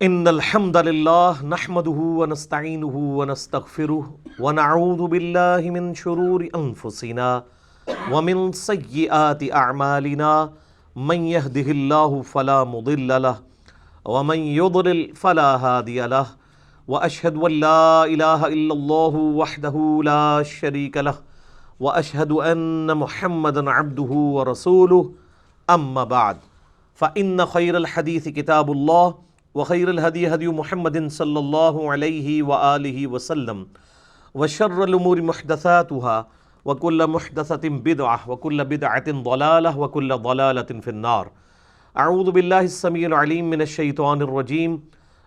ان الحمد للہ نحمده ونستعینه ونستغفره ونعوذ باللہ من شرور انفسنا ومن سیئات اعمالنا من يهده اللہ فلا مضل له ومن يضلل فلا هادی له واشهد ان لا الہ الا اللہ وحدہ لا شریک له واشهد ان محمدا عبدہ ورسولہ اما بعد فان خیر الحدیث کتاب اللہ وخیر الہدی ہدی محمد صلی اللہ علیہ وآلہ وسلم وشر الامور محدثاتها وکل محدثۃ بدعہ وکل بدعۃ ضلالہ وکل ضلالۃ فی النار۔ اعوذ باللہ السمیع العلیم من الشیطان الرجیم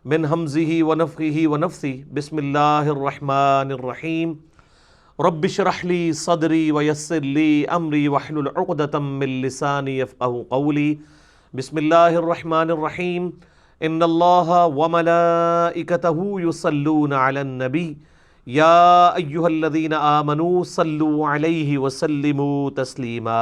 من ہمزہ ونفخہ ونفثہ بسم اللہ الرحمن الرحیم رب اشرح لی صدری ویسر لی امری واحلل عقدۃ من لسانی یفقہوا قولی۔ بسم اللہ الرحمن الرحیم ان اللہ وملائکتہ یصلون علی النبی یا ایہا الذین آمنوا صلوا علیہ وسلموا تسلیما۔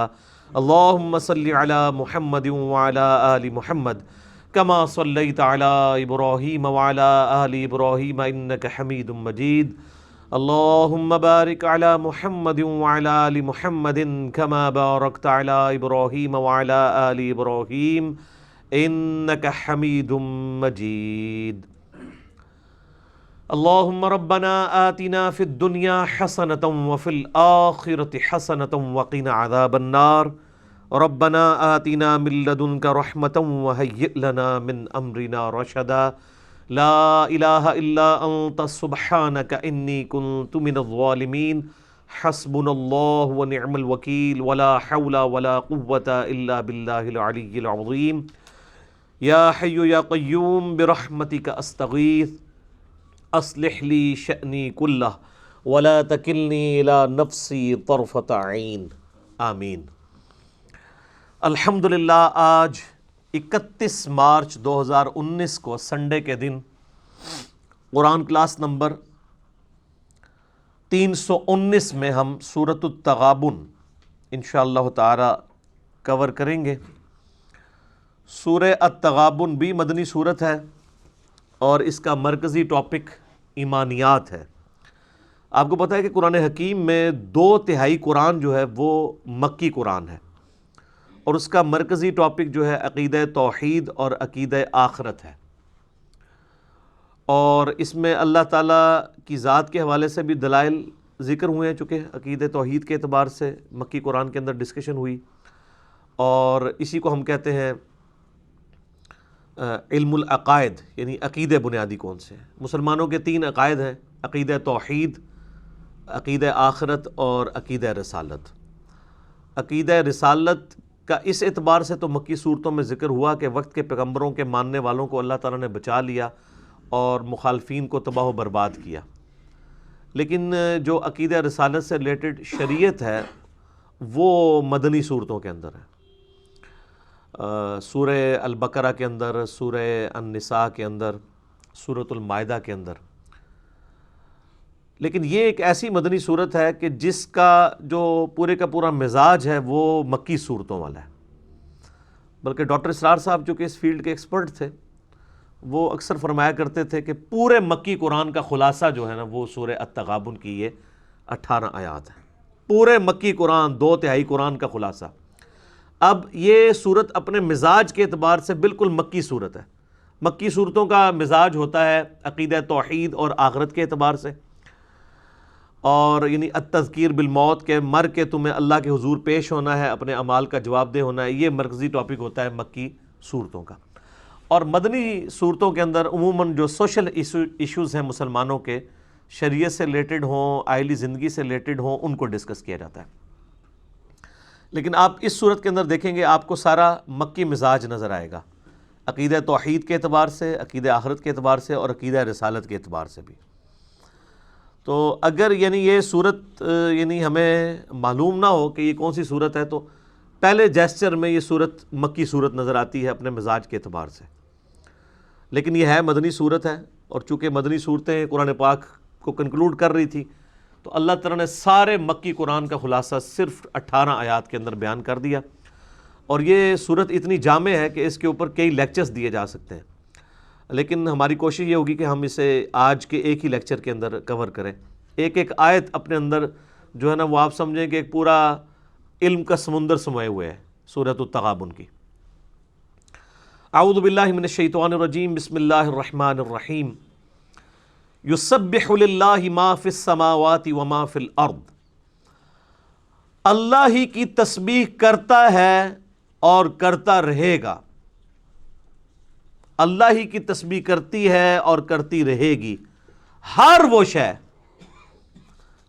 اللہم صل علی محمد وعلی آل محمد کما صلیت علی ابراہیم وعلی آل ابراہیم انک حمید مجید۔ اللہم بارک علی محمد وعلی آل محمد کما بارکت علی ابراہیم وعلی آل ابراہیم انک حمید مجید۔ اللہم ربنا آتنا فی الدنیا حسنۃ وفی الآخرۃ حسنۃ وقنا عذاب النار۔ ربنا آتنا من لدنک رحمۃ وہیئ لنا من امرنا رشدا۔ لا الہ الا انت سبحانک انی کنت من الظالمین۔ حسبنا اللہ ونعم الوکیل ولا حول ولا قوة الا باللہ العلی العظیم۔ یا حی یا قیوم برحمتک استغیث اصلح لی شأنی کلہ ولا تکلنی الی نفسی طرفۃ عین آمین۔ الحمدللہ آج 31 مارچ 2019 کو سنڈے کے دن قرآن کلاس نمبر 319 میں ہم سورۃ التغابن انشاءاللہ تعالی کور کریں گے۔ سورہ التغابن بھی مدنی سورت ہے اور اس کا مرکزی ٹاپک ایمانیات ہے۔ آپ کو پتہ ہے کہ قرآن حکیم میں 2/3 قرآن جو ہے وہ مکی قرآن ہے اور اس کا مرکزی ٹاپک جو ہے عقیدہ توحید اور عقیدہ آخرت ہے، اور اس میں اللہ تعالیٰ کی ذات کے حوالے سے بھی دلائل ذکر ہوئے ہیں، چونکہ عقیدہ توحید کے اعتبار سے مکی قرآن کے اندر ڈسکشن ہوئی، اور اسی کو ہم کہتے ہیں علم العقائد، یعنی عقیدے بنیادی کون سے ہیں۔ مسلمانوں کے 3 عقائد ہیں، عقیدہ توحید، عقیدہ آخرت اور عقیدہ رسالت۔ عقیدہ رسالت کا اس اعتبار سے تو مکی صورتوں میں ذکر ہوا کہ وقت کے پیغمبروں کے ماننے والوں کو اللہ تعالیٰ نے بچا لیا اور مخالفین کو تباہ و برباد کیا، لیکن جو عقیدہ رسالت سے ریلیٹڈ شریعت ہے وہ مدنی صورتوں کے اندر ہے، سورہ البقرہ کے اندر، سورہ النساء کے اندر، سورۃ المائدہ کے اندر۔ لیکن یہ ایک ایسی مدنی صورت ہے کہ جس کا جو پورے کا پورا مزاج ہے وہ مکی صورتوں والا ہے، بلکہ ڈاکٹر اسرار صاحب جو کہ اس فیلڈ کے ایکسپرٹ تھے وہ اکثر فرمایا کرتے تھے کہ پورے مکی قرآن کا خلاصہ جو ہے نا وہ سورہ التغابن کی یہ 18 آیات ہیں، پورے مکی قرآن 2/3 قرآن کا خلاصہ۔ اب یہ صورت اپنے مزاج کے اعتبار سے بالکل مکی صورت ہے۔ مکی صورتوں کا مزاج ہوتا ہے عقیدہ توحید اور آخرت کے اعتبار سے، اور یعنی التذکیر بالموت کے مر کے تمہیں اللہ کے حضور پیش ہونا ہے، اپنے اعمال کا جواب دہ ہونا ہے، یہ مرکزی ٹاپک ہوتا ہے مکی صورتوں کا۔ اور مدنی صورتوں کے اندر عموماً جو سوشل ایشوز ہیں مسلمانوں کے، شریعت سے ریلیٹڈ ہوں، آئلی زندگی سے ریلیٹڈ ہوں، ان کو ڈسکس کیا جاتا ہے۔ لیکن آپ اس صورت کے اندر دیکھیں گے آپ کو سارا مکی مزاج نظر آئے گا، عقیدہ توحید کے اعتبار سے، عقیدہ آخرت کے اعتبار سے اور عقیدہ رسالت کے اعتبار سے بھی۔ تو اگر یعنی یہ صورت یعنی ہمیں معلوم نہ ہو کہ یہ کون سی صورت ہے تو پہلے جیسچر میں یہ صورت مکی صورت نظر آتی ہے اپنے مزاج کے اعتبار سے، لیکن یہ ہے مدنی صورت ہے، اور چونکہ مدنی صورتیں قرآن پاک کو کنکلوڈ کر رہی تھی تو اللہ تعالیٰ نے سارے مکی قرآن کا خلاصہ صرف 18 آیات کے اندر بیان کر دیا، اور یہ صورت اتنی جامع ہے کہ اس کے اوپر کئی لیکچرز دیے جا سکتے ہیں۔ لیکن ہماری کوشش یہ ہوگی کہ ہم اسے آج کے ایک ہی لیکچر کے اندر کور کریں. ایک ایک آیت اپنے اندر جو ہے نا وہ آپ سمجھیں کہ ایک پورا علم کا سمندر سموئے ہوئے ہے سورۃ التغابن کی. اعوذ باللہ من الشیطان الرجیم، بسم اللہ الرحمن الرحیم. یسبح للہ ما فی السماوات وما فی الارض. اللہ ہی کی تسبیح کرتا ہے اور کرتا رہے گا. اللہ ہی کی تسبیح کرتی ہے اور کرتی رہے گی ہر وہ شے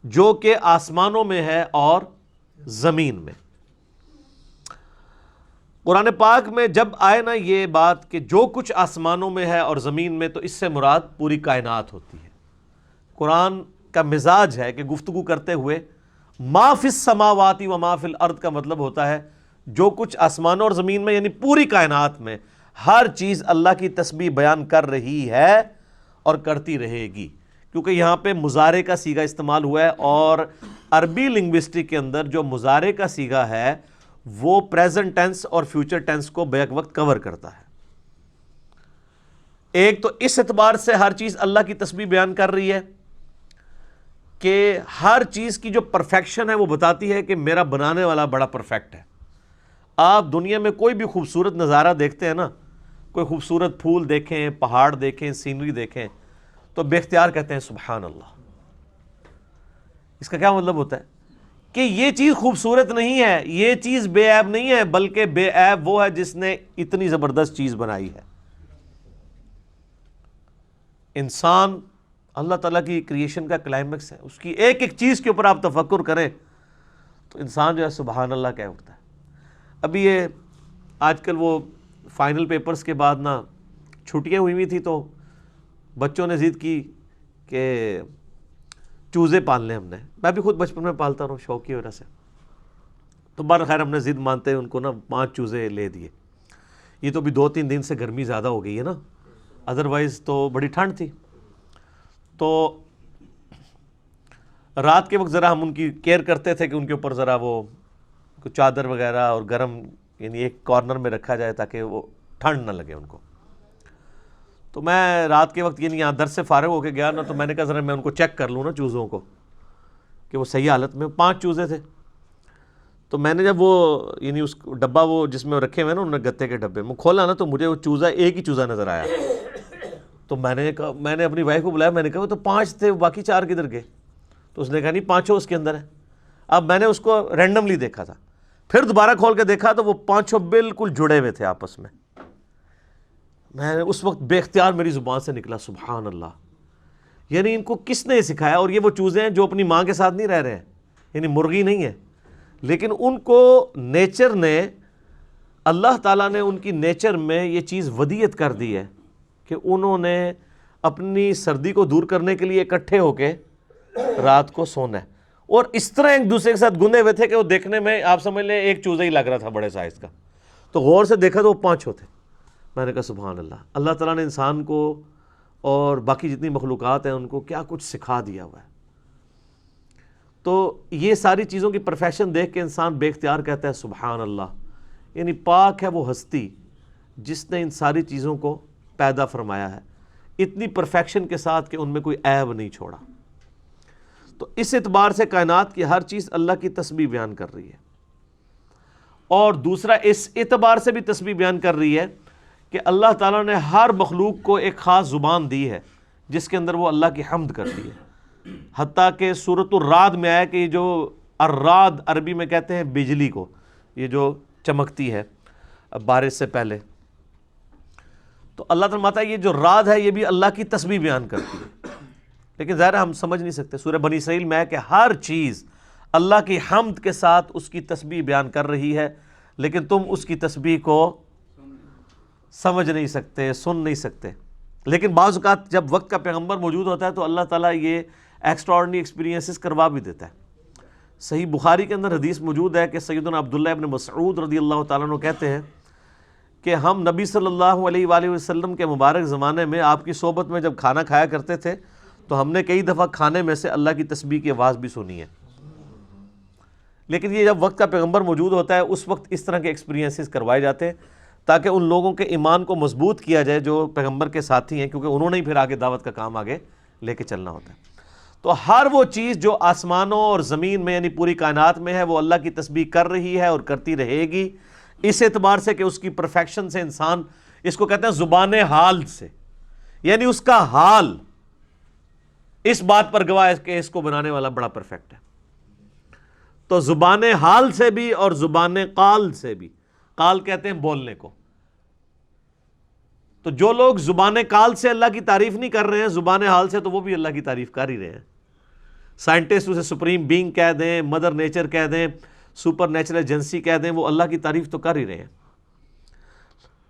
جو کہ آسمانوں میں ہے اور زمین میں. قرآن پاک میں جب آئے نا یہ بات کہ جو کچھ آسمانوں میں ہے اور زمین میں، تو اس سے مراد پوری کائنات ہوتی ہے. قرآن کا مزاج ہے کہ گفتگو کرتے ہوئے ما فی السماوات و ما فی الارض کا مطلب ہوتا ہے جو کچھ آسمانوں اور زمین میں، یعنی پوری کائنات میں ہر چیز اللہ کی تسبیح بیان کر رہی ہے اور کرتی رہے گی. کیونکہ یہاں پہ مضارع کا صیغہ استعمال ہوا ہے، اور عربی لنگوسٹک کے اندر جو مضارع کا صیغہ ہے وہ پریزنٹ ٹینس اور فیوچر ٹینس کو بیک وقت کور کرتا ہے. ایک تو اس اعتبار سے ہر چیز اللہ کی تسبیح بیان کر رہی ہے کہ ہر چیز کی جو پرفیکشن ہے وہ بتاتی ہے کہ میرا بنانے والا بڑا پرفیکٹ ہے. آپ دنیا میں کوئی بھی خوبصورت نظارہ دیکھتے ہیں نا، کوئی خوبصورت پھول دیکھیں، پہاڑ دیکھیں، سینری دیکھیں، تو بے اختیار کہتے ہیں سبحان اللہ. اس کا کیا مطلب ہوتا ہے کہ یہ چیز خوبصورت نہیں ہے، یہ چیز بے عیب نہیں ہے، بلکہ بے عیب وہ ہے جس نے اتنی زبردست چیز بنائی ہے. انسان اللہ تعالیٰ کی کریشن کا کلائمیکس ہے. اس کی ایک ایک چیز کے اوپر آپ تفکر کریں تو انسان جو ہے سبحان اللہ کہہ اٹھتا ہے. ابھی یہ آج کل وہ فائنل پیپرز کے بعد نا چھٹیاں ہوئی تھی، تو بچوں نے ضد کی کہ چوزے پال لیں. ہم نے، میں بھی خود بچپن میں پالتا رہا ہوں شوق کی وجہ سے، تو خیر ہم نے ضد مانتے ہیں ان کو نا 5 چوزے لے دیے. یہ تو بھی 2-3 دن سے گرمی زیادہ ہو گئی ہے نا، ادروائز تو بڑی ٹھنڈ تھی. تو رات کے وقت ذرا ہم ان کی کیئر کرتے تھے کہ ان کے اوپر ذرا وہ چادر وغیرہ اور گرم، یعنی ایک کارنر میں رکھا جائے تاکہ وہ ٹھنڈ نہ لگے ان کو. تو میں رات کے وقت یعنی یہاں درس سے فارغ ہو کے گیا نا، تو میں نے کہا ذرا میں ان کو چیک کر لوں نا چوزوں کو کہ وہ صحیح حالت میں. 5 چوزے تھے. تو میں نے جب وہ یعنی اس ڈبہ وہ جس میں رکھے ہوئے نا انہوں نے گتے کے ڈبے میں کھولا نا، تو مجھے وہ چوزہ ایک ہی چوزہ نظر آیا. تو میں نے اپنی وائف کو بلایا، میں نے کہا وہ تو 5 تھے، باقی 4 کدھر گئے؟ تو اس نے کہا نہیں 5 اس کے اندر ہے. اب میں نے اس کو رینڈملی دیکھا تھا، پھر دوبارہ کھول کے دیکھا تو وہ 5 بالکل جڑے ہوئے تھے آپس میں. میں اس وقت بے اختیار میری زبان سے نکلا سبحان اللہ. یعنی ان کو کس نے سکھایا؟ اور یہ وہ چوزے ہیں جو اپنی ماں کے ساتھ نہیں رہ رہے ہیں، یعنی مرغی نہیں ہے، لیکن ان کو نیچر نے، اللہ تعالیٰ نے ان کی نیچر میں یہ چیز ودیعت کر دی ہے کہ انہوں نے اپنی سردی کو دور کرنے کے لیے اکٹھے ہو کے رات کو سونا ہے. اور اس طرح ایک دوسرے کے ساتھ گندے ہوئے تھے کہ وہ دیکھنے میں آپ سمجھ لیں ایک چوزا ہی لگ رہا تھا بڑے سائز کا. تو غور سے دیکھا تو وہ 5 ہوتے. میں نے کہا سبحان اللہ، اللہ تعالیٰ نے انسان کو اور باقی جتنی مخلوقات ہیں ان کو کیا کچھ سکھا دیا ہوا ہے. تو یہ ساری چیزوں کی پرفیکشن دیکھ کے انسان بے اختیار کہتا ہے سبحان اللہ. یعنی پاک ہے وہ ہستی جس نے ان ساری چیزوں کو پیدا فرمایا ہے اتنی پرفیکشن کے ساتھ کہ ان میں کوئی عیب نہیں چھوڑا. تو اس اعتبار سے کائنات کی ہر چیز اللہ کی تسبیح بیان کر رہی ہے. اور دوسرا اس اعتبار سے بھی تسبیح بیان کر رہی ہے کہ اللہ تعالیٰ نے ہر مخلوق کو ایک خاص زبان دی ہے جس کے اندر وہ اللہ کی حمد کرتی ہے. حتیٰ کہ سورۃ الرعد میں آیا کہ یہ جو الرعد عربی میں کہتے ہیں بجلی کو، یہ جو چمکتی ہے بارش سے پہلے، تو اللہ تعالیٰ فرماتا ہے یہ جو رعد ہے یہ بھی اللہ کی تسبیح بیان کرتی ہے. لیکن ظاہر ہم سمجھ نہیں سکتے. سورہ بنی اسرائیل میں ہے کہ ہر چیز اللہ کی حمد کے ساتھ اس کی تسبیح بیان کر رہی ہے، لیکن تم اس کی تسبیح کو سمجھ نہیں سکتے، سن نہیں سکتے. لیکن بعض اوقات جب وقت کا پیغمبر موجود ہوتا ہے تو اللہ تعالیٰ یہ ایکسٹراڈنری ایکسپیرینسز کروا بھی دیتا ہے. صحیح بخاری کے اندر حدیث موجود ہے کہ سیدنا عبداللہ ابن مسعود رضی اللہ تعالیٰ عنہ کہتے ہیں کہ ہم نبی صلی اللہ علیہ وآلہ وسلم کے مبارک زمانے میں آپ کی صحبت میں جب کھانا کھایا کرتے تھے تو ہم نے کئی دفعہ کھانے میں سے اللہ کی تسبیح کی آواز بھی سنی ہے. لیکن یہ جب وقت کا پیغمبر موجود ہوتا ہے اس وقت اس طرح کے ایکسپیرینسز کروائے جاتے ہیں تاکہ ان لوگوں کے ایمان کو مضبوط کیا جائے جو پیغمبر کے ساتھی ہیں، کیونکہ انہوں نے ہی پھر آگے دعوت کا کام آگے لے کے چلنا ہوتا ہے۔ تو ہر وہ چیز جو آسمانوں اور زمین میں یعنی پوری کائنات میں ہے وہ اللہ کی تسبیح کر رہی ہے اور کرتی رہے گی، اس اعتبار سے کہ اس کی پرفیکشن سے انسان اس کو کہتے ہیں زبان حال سے، یعنی اس کا حال اس بات پر گواہ ہے کہ اس کو بنانے والا بڑا پرفیکٹ ہے۔ تو زبان حال سے بھی اور زبان قال سے بھی، قال کہتے ہیں بولنے کو، تو جو لوگ زبان قال سے اللہ کی تعریف نہیں کر رہے ہیں، زبان حال سے تو وہ بھی اللہ کی تعریف کر ہی رہے ہیں۔ سائنٹسٹ اسے سپریم بینگ کہہ دیں، مدر نیچر کہہ دیں، سپر نیچرل ایجنسی کہہ دیں، وہ اللہ کی تعریف تو کر ہی رہے ہیں۔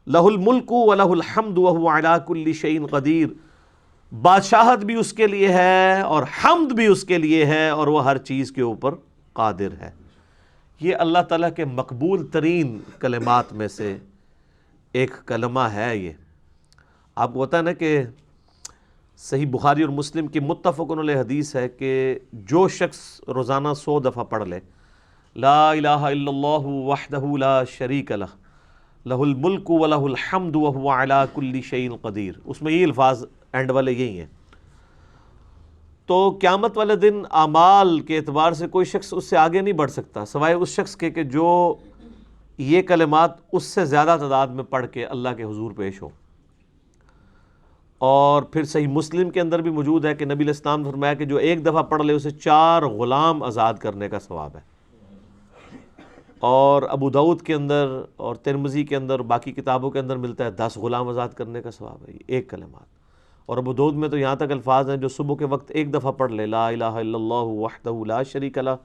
لہ الملک ولہ الحمد وہو علی کل شیء قدیر، بادشاہت بھی اس کے لیے ہے اور حمد بھی اس کے لیے ہے اور وہ ہر چیز کے اوپر قادر ہے۔ یہ اللہ تعالیٰ کے مقبول ترین کلمات میں سے ایک کلمہ ہے۔ یہ آپ کو پتہ ہے نا کہ صحیح بخاری اور مسلم کی متفق علیہ حدیث ہے کہ جو شخص روزانہ 100 دفعہ پڑھ لے لا الہ الا اللہ وحدہ لا شریک لہ لہ الملک ولہ الحمد وہو علی کل شیء قدیر، اس میں یہ الفاظ اینڈ والے یہی ہیں، تو قیامت والے دن اعمال کے اعتبار سے کوئی شخص اس سے آگے نہیں بڑھ سکتا سوائے اس شخص کے کہ جو یہ کلمات اس سے زیادہ تعداد میں پڑھ کے اللہ کے حضور پیش ہو۔ اور پھر صحیح مسلم کے اندر بھی موجود ہے کہ نبی علیہ السلام نے فرمایا کہ جو ایک دفعہ پڑھ لے اسے 4 غلام آزاد کرنے کا ثواب ہے۔ اور ابو داؤد کے اندر اور ترمذی کے اندر باقی کتابوں کے اندر ملتا ہے 10 غلام آزاد کرنے کا ثواب ہے، یہ ایک کلمات۔ اور ابو داؤد میں تو یہاں تک الفاظ ہیں جو صبح کے وقت ایک دفعہ پڑھ لے لا الہ الا اللہ وحدہ لا شریک لہ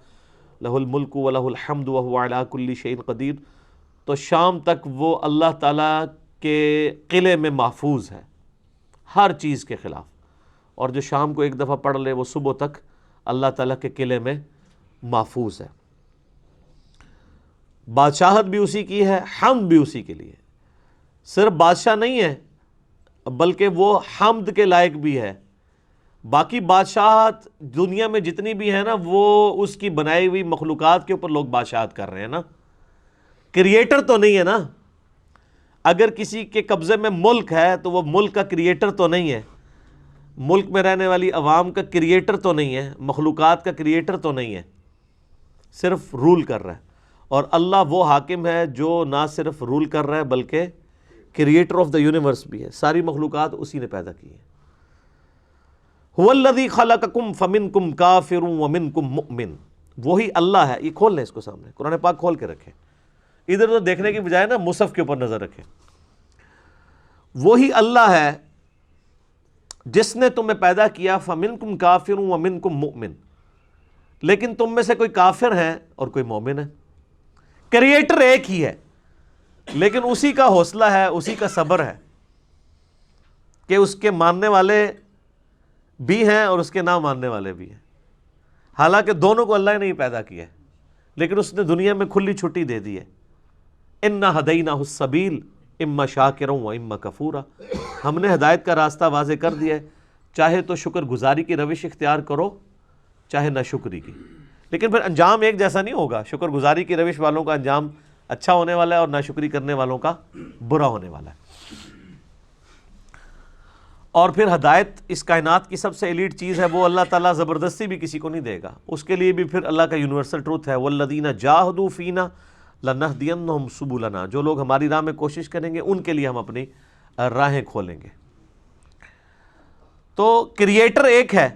لہ الملک ولہ الحمد وہو علی کل شیء قدیر، تو شام تک وہ اللہ تعالیٰ کے قلعے میں محفوظ ہے ہر چیز کے خلاف، اور جو شام کو ایک دفعہ پڑھ لے وہ صبح تک اللہ تعالیٰ کے قلعے میں محفوظ ہے۔ بادشاہت بھی اسی کی ہے، حمد بھی اسی کے لیے، صرف بادشاہ نہیں ہے بلکہ وہ حمد کے لائق بھی ہے۔ باقی بادشاہت دنیا میں جتنی بھی ہے نا وہ اس کی بنائی ہوئی مخلوقات کے اوپر لوگ بادشاہت کر رہے ہیں نا، کریٹر تو نہیں ہے نا۔ اگر کسی کے قبضے میں ملک ہے تو وہ ملک کا کریٹر تو نہیں ہے، ملک میں رہنے والی عوام کا کریٹر تو نہیں ہے، مخلوقات کا کریٹر تو نہیں ہے، صرف رول کر رہا ہے۔ اور اللہ وہ حاکم ہے جو نہ صرف رول کر رہا ہے بلکہ کریٹر آف دا یونیورس بھی ہے، ساری مخلوقات اسی نے پیدا کی ہے۔ هو الذی خلقکم فمنکم کافر ومنکم مؤمن، وہی اللہ ہے۔ یہ کھول لیں اس کو سامنے، قرآن پاک کھول کے رکھیں، ادھر ادھر دیکھنے کی بجائے نا مصحف کے اوپر نظر رکھیں۔ وہی اللہ ہے جس نے تمہیں پیدا کیا، فمنکم کافر ومنکم مؤمن، لیکن تم میں سے کوئی کافر ہے اور کوئی مومن ہے۔ کریٹر ایک ہی ہے لیکن اسی کا حوصلہ ہے، اسی کا صبر ہے کہ اس کے ماننے والے بھی ہیں اور اس کے نہ ماننے والے بھی ہیں، حالانکہ دونوں کو اللہ نے ہی پیدا کیا ہے، لیکن اس نے دنیا میں کھلی چھٹی دے دی ہے۔ اِنَّا هَدَيْنَاهُ السَّبِيلَ اِمَّا شَاكِرًا وَإِمَّا كَفُورًا، ہم نے ہدایت کا راستہ واضح کر دیا ہے، چاہے تو شکر گزاری کی روش اختیار کرو چاہے نہ شکری کی، لیکن پھر انجام ایک جیسا نہیں ہوگا۔ شکر گزاری کی روش والوں کا انجام اچھا ہونے والا ہے اور ناشکری کرنے والوں کا برا ہونے والا ہے۔ اور پھر ہدایت اس کائنات کی سب سے ایلیٹ چیز ہے، وہ اللہ تعالیٰ زبردستی بھی کسی کو نہیں دے گا، اس کے لیے بھی پھر اللہ کا یونیورسل ٹروتھ ہے، وَالَّذِينَ جَاهَدُوا فِينَا لَنَهْدِيَنَّهُمْ سُبُلَنَا، جو لوگ ہماری راہ میں کوشش کریں گے ان کے لیے ہم اپنی راہیں کھولیں گے۔ تو کریٹر ایک ہے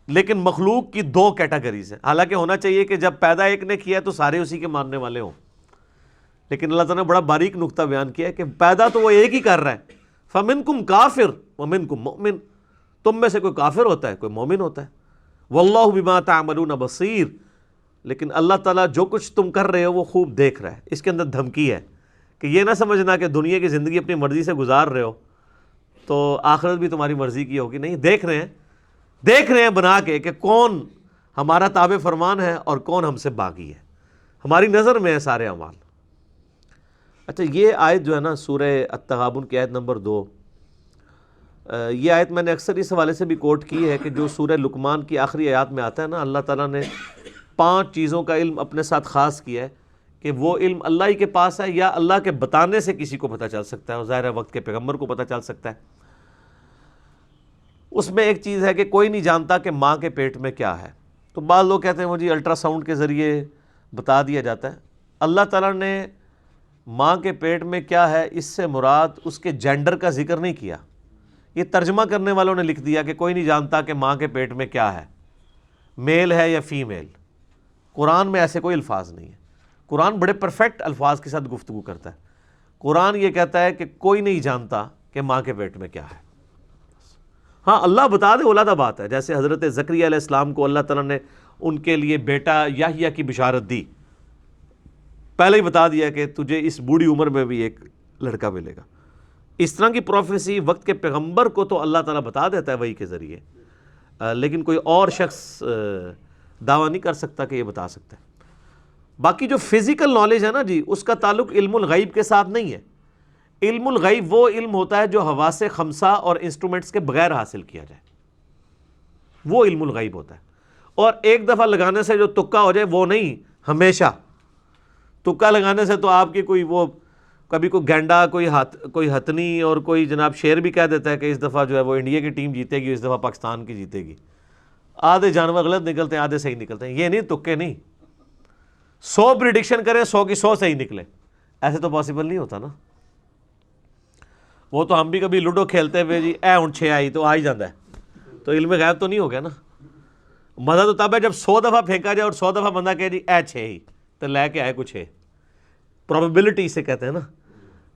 لیکن مخلوق کی 2 کیٹیگریز ہیں، حالانکہ ہونا چاہیے کہ جب پیدا ایک نے کیا تو سارے اسی کے ماننے والے ہوں، لیکن اللہ تعالیٰ نے بڑا باریک نقطہ بیان کیا ہے کہ پیدا تو وہ ایک ہی کر رہا ہے۔ فَمِنْكُمْ كَافِرٌ وَمِنْكُمْ مُؤْمِنٌ، تم میں سے کوئی کافر ہوتا ہے کوئی مومن ہوتا ہے۔ وَاللَّهُ بِمَا تَعْمَلُونَ بَصِيرٌ، لیکن اللہ تعالیٰ جو کچھ تم کر رہے ہو وہ خوب دیکھ رہا ہے۔ اس کے اندر دھمکی ہے کہ یہ نہ سمجھنا کہ دنیا کی زندگی اپنی مرضی سے گزار رہے ہو تو آخرت بھی تمہاری مرضی کی ہوگی، نہیں، دیکھ رہے ہیں بنا کے کہ کون ہمارا تابع فرمان ہے اور کون ہم سے باغی ہے، ہماری نظر میں ہے سارے اعمال۔ اچھا، یہ آیت جو ہے نا سورہ التغابن کی آیت نمبر 2، یہ آیت میں نے اکثر اس حوالے سے بھی کوٹ کی ہے کہ جو سورہ لقمان کی آخری آیات میں آتا ہے نا، اللہ تعالیٰ نے 5 چیزوں کا علم اپنے ساتھ خاص کیا ہے، کہ وہ علم اللہ ہی کے پاس ہے یا اللہ کے بتانے سے کسی کو پتہ چل سکتا ہے، اور ظاہر ہے وقت کے پیغمبر کو پتہ چل سکتا ہے۔ اس میں ایک چیز ہے کہ کوئی نہیں جانتا کہ ماں کے پیٹ میں کیا ہے۔ تو بعض لوگ کہتے ہیں وہ جی الٹرا ساؤنڈ کے ذریعے بتا دیا جاتا ہے۔ اللہ تعالیٰ نے ماں کے پیٹ میں کیا ہے اس سے مراد اس کے جینڈر کا ذکر نہیں کیا۔ یہ ترجمہ کرنے والوں نے لکھ دیا کہ کوئی نہیں جانتا کہ ماں کے پیٹ میں کیا ہے، میل ہے یا فیمیل۔ قرآن میں ایسے کوئی الفاظ نہیں ہے۔ قرآن بڑے پرفیکٹ الفاظ کے ساتھ گفتگو کرتا ہے۔ قرآن یہ کہتا ہے کہ کوئی نہیں جانتا کہ ماں کے پیٹ میں کیا ہے۔ ہاں اللہ بتا دے علیحدہ بات ہے، جیسے حضرت زکریا علیہ السلام کو اللہ تعالیٰ نے ان کے لیے بیٹا یحییٰ کی بشارت دی، پہلے ہی بتا دیا کہ تجھے اس بوڑھی عمر میں بھی ایک لڑکا ملے گا۔ اس طرح کی پروفیسی وقت کے پیغمبر کو تو اللہ تعالیٰ بتا دیتا ہے وحی کے ذریعے، لیکن کوئی اور شخص دعویٰ نہیں کر سکتا کہ یہ بتا سکتا ہے۔ باقی جو فزیکل نالج ہے نا جی، اس کا تعلق علم الغیب کے ساتھ نہیں ہے۔ علم الغیب وہ علم ہوتا ہے جو حواس خمسہ اور انسٹرومنٹس کے بغیر حاصل کیا جائے، وہ علم الغیب ہوتا ہے۔ اور ایک دفعہ لگانے سے جو تکا ہو جائے وہ نہیں، ہمیشہ تکا لگانے سے تو آپ کی کوئی وہ کبھی کوئی گینڈا، کوئی ہتنی اور کوئی جناب شیر بھی کہہ دیتا ہے کہ اس دفعہ جو ہے وہ انڈیا کی ٹیم جیتے گی، اس دفعہ پاکستان کی جیتے گی۔ آدھے جانور غلط نکلتے ہیں، آدھے صحیح نکلتے ہیں، یہ نہیں تکے نہیں۔ 100 پریڈکشن کریں 100 کی 100 صحیح نکلے، ایسے تو پاسبل نہیں ہوتا نا۔ وہ تو ہم بھی کبھی لوڈو کھیلتے ہوئے جی اے ہن 6 آئی تو آ ہی جاتا ہے، تو علم غیب تو نہیں ہو گیا نا۔ مزہ تو تب ہے جب 100 دفعہ پھینکا جائے اور 100 دفعہ بندہ کہے جی اے 6 ہی، تو لے کے آئے کچھ ہے، پروبیبلٹی سے کہتے ہیں نا،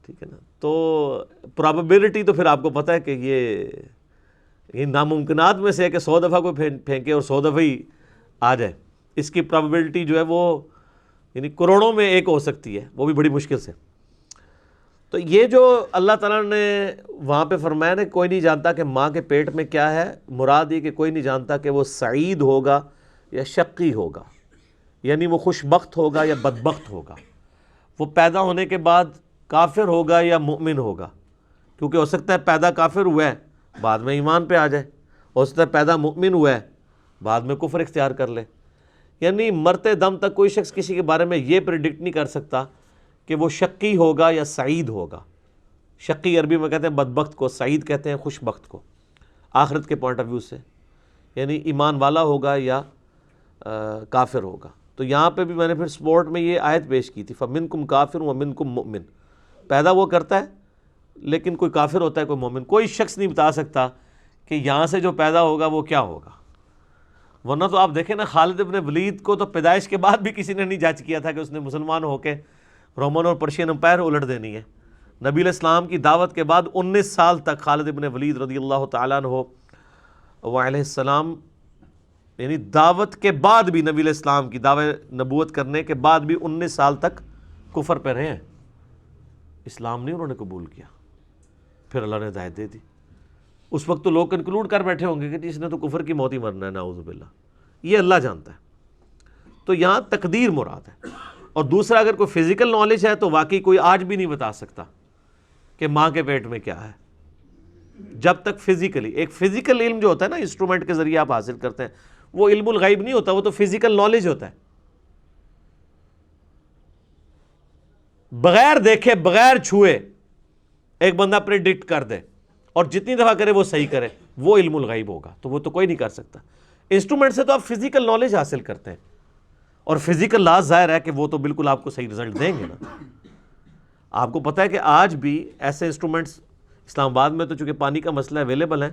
ٹھیک ہے نا۔ تو پروبیبلٹی تو پھر آپ کو پتہ ہے کہ یہ ناممکنات میں سے ہے کہ 100 دفعہ کوئی پھینکے اور 100 دفعہ ہی آ جائے۔ اس کی پروبیبلٹی جو ہے وہ یعنی کروڑوں میں ایک ہو سکتی ہے، وہ بھی بڑی مشکل سے۔ تو یہ جو اللہ تعالیٰ نے وہاں پہ فرمایا نا کوئی نہیں جانتا کہ ماں کے پیٹ میں کیا ہے، مراد یہ کہ کوئی نہیں جانتا کہ وہ سعید ہوگا یا شقی ہوگا، یعنی وہ خوش بخت ہوگا یا بدبخت ہوگا، وہ پیدا ہونے کے بعد کافر ہوگا یا مومن ہوگا، کیونکہ ہو سکتا ہے پیدا کافر ہوا ہے بعد میں ایمان پہ آ جائے، ہو سکتا ہے پیدا مومن ہوا ہے بعد میں کفر اختیار کر لے۔ یعنی مرتے دم تک کوئی شخص کسی کے بارے میں یہ پریڈکٹ نہیں کر سکتا کہ وہ شقی ہوگا یا سعید ہوگا۔ شقی عربی میں کہتے ہیں بدبخت کو، سعید کہتے ہیں خوش بخت کو، آخرت کے پوائنٹ آف ویو سے، یعنی ایمان والا ہوگا یا کافر ہوگا۔ تو یہاں پہ بھی میں نے پھر سپورٹ میں یہ آیت پیش کی تھی، فَمِنْكُمْ كَافِرٌ وَمِنْكُمْ مُؤْمِنٌ۔ پیدا وہ کرتا ہے لیکن کوئی کافر ہوتا ہے کوئی مومن، کوئی شخص نہیں بتا سکتا کہ یہاں سے جو پیدا ہوگا وہ کیا ہوگا۔ ورنہ تو آپ دیکھیں نا خالد ابن ولید کو تو پیدائش کے بعد بھی کسی نے نہیں جج کیا تھا کہ اس نے مسلمان ہو کے رومن اور پرشین امپائر الٹ دینی ہے۔ نبی علیہ السلام کی دعوت کے بعد 19 سال تک خالد ابن ولید رضی اللہ تعالیٰ عنہ وعلیہ السلام، یعنی دعوت کے بعد بھی نبی علیہ السلام کی دعوت نبوت کرنے کے بعد بھی 19 سال تک کفر پہ رہے ہیں، اسلام نہیں انہوں نے قبول کیا، پھر اللہ نے ہدایت دے دی۔ اس وقت تو لوگ کنکلوڈ کر بیٹھے ہوں گے کہ اس نے تو کفر کی موت ہی مرنا ہے، نعوذ باللہ، یہ اللہ جانتا ہے۔ تو یہاں تقدیر مراد ہے۔ اور دوسرا اگر کوئی فزیکل نالج ہے تو واقعی کوئی آج بھی نہیں بتا سکتا کہ ماں کے پیٹ میں کیا ہے، جب تک فزیکلی، ایک فزیکل علم جو ہوتا ہے نا انسٹرومنٹ کے ذریعے آپ حاصل کرتے ہیں، وہ علم الغیب نہیں ہوتا، وہ تو فزیکل نالج ہوتا ہے۔ بغیر دیکھے بغیر چھوئے ایک بندہ پریڈکٹ کر دے اور جتنی دفعہ کرے وہ صحیح کرے، وہ علم الغیب ہوگا، تو وہ تو کوئی نہیں کر سکتا۔ انسٹرومنٹ سے تو آپ فزیکل نالج حاصل کرتے ہیں، اور فزیکل لاز ظاہر ہے کہ وہ تو بالکل آپ کو صحیح رزلٹ دیں گے نا۔ آپ کو پتہ ہے کہ آج بھی ایسے انسٹرومنٹس اسلام آباد میں تو چونکہ پانی کا مسئلہ اویلیبل ہے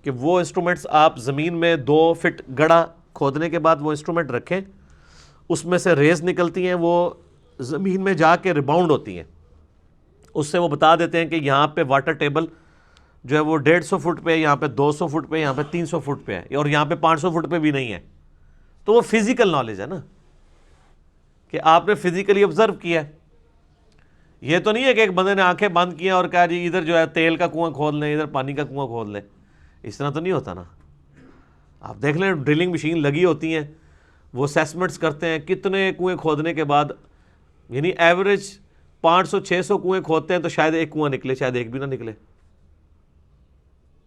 کہ وہ انسٹرومنٹس آپ زمین میں 2 فٹ گڑھا کھودنے کے بعد وہ انسٹرومنٹ رکھیں، اس میں سے ریز نکلتی ہیں، وہ زمین میں جا کے ریباؤنڈ ہوتی ہیں، اس سے وہ بتا دیتے ہیں کہ یہاں پہ واٹر ٹیبل جو ہے وہ 150 فٹ پہ، یہاں پہ 200 فٹ پہ، یہاں پہ 300 فٹ پہ ہے، اور یہاں پہ 500 فٹ پہ بھی نہیں ہے۔ تو وہ فزیکل نالج ہے نا، کہ آپ نے فزیکلی آبزرو کیا ہے۔ یہ تو نہیں ہے کہ ایک بندے نے آنکھیں بند کی ہیں اور کہا جی ادھر جو ہے تیل کا کنواں کھود لیں، ادھر پانی کا کنواں کھود لیں، اس طرح تو نہیں ہوتا نا۔ آپ دیکھ لیں ڈرلنگ مشین لگی ہوتی ہیں، وہ اسیسمنٹس کرتے ہیں کتنے کنویں کھودنے کے بعد، یعنی ایوریج 500-600 کنویں کھودتے ہیں تو شاید ایک کنواں نکلے، شاید ایک بھی نہ نکلے۔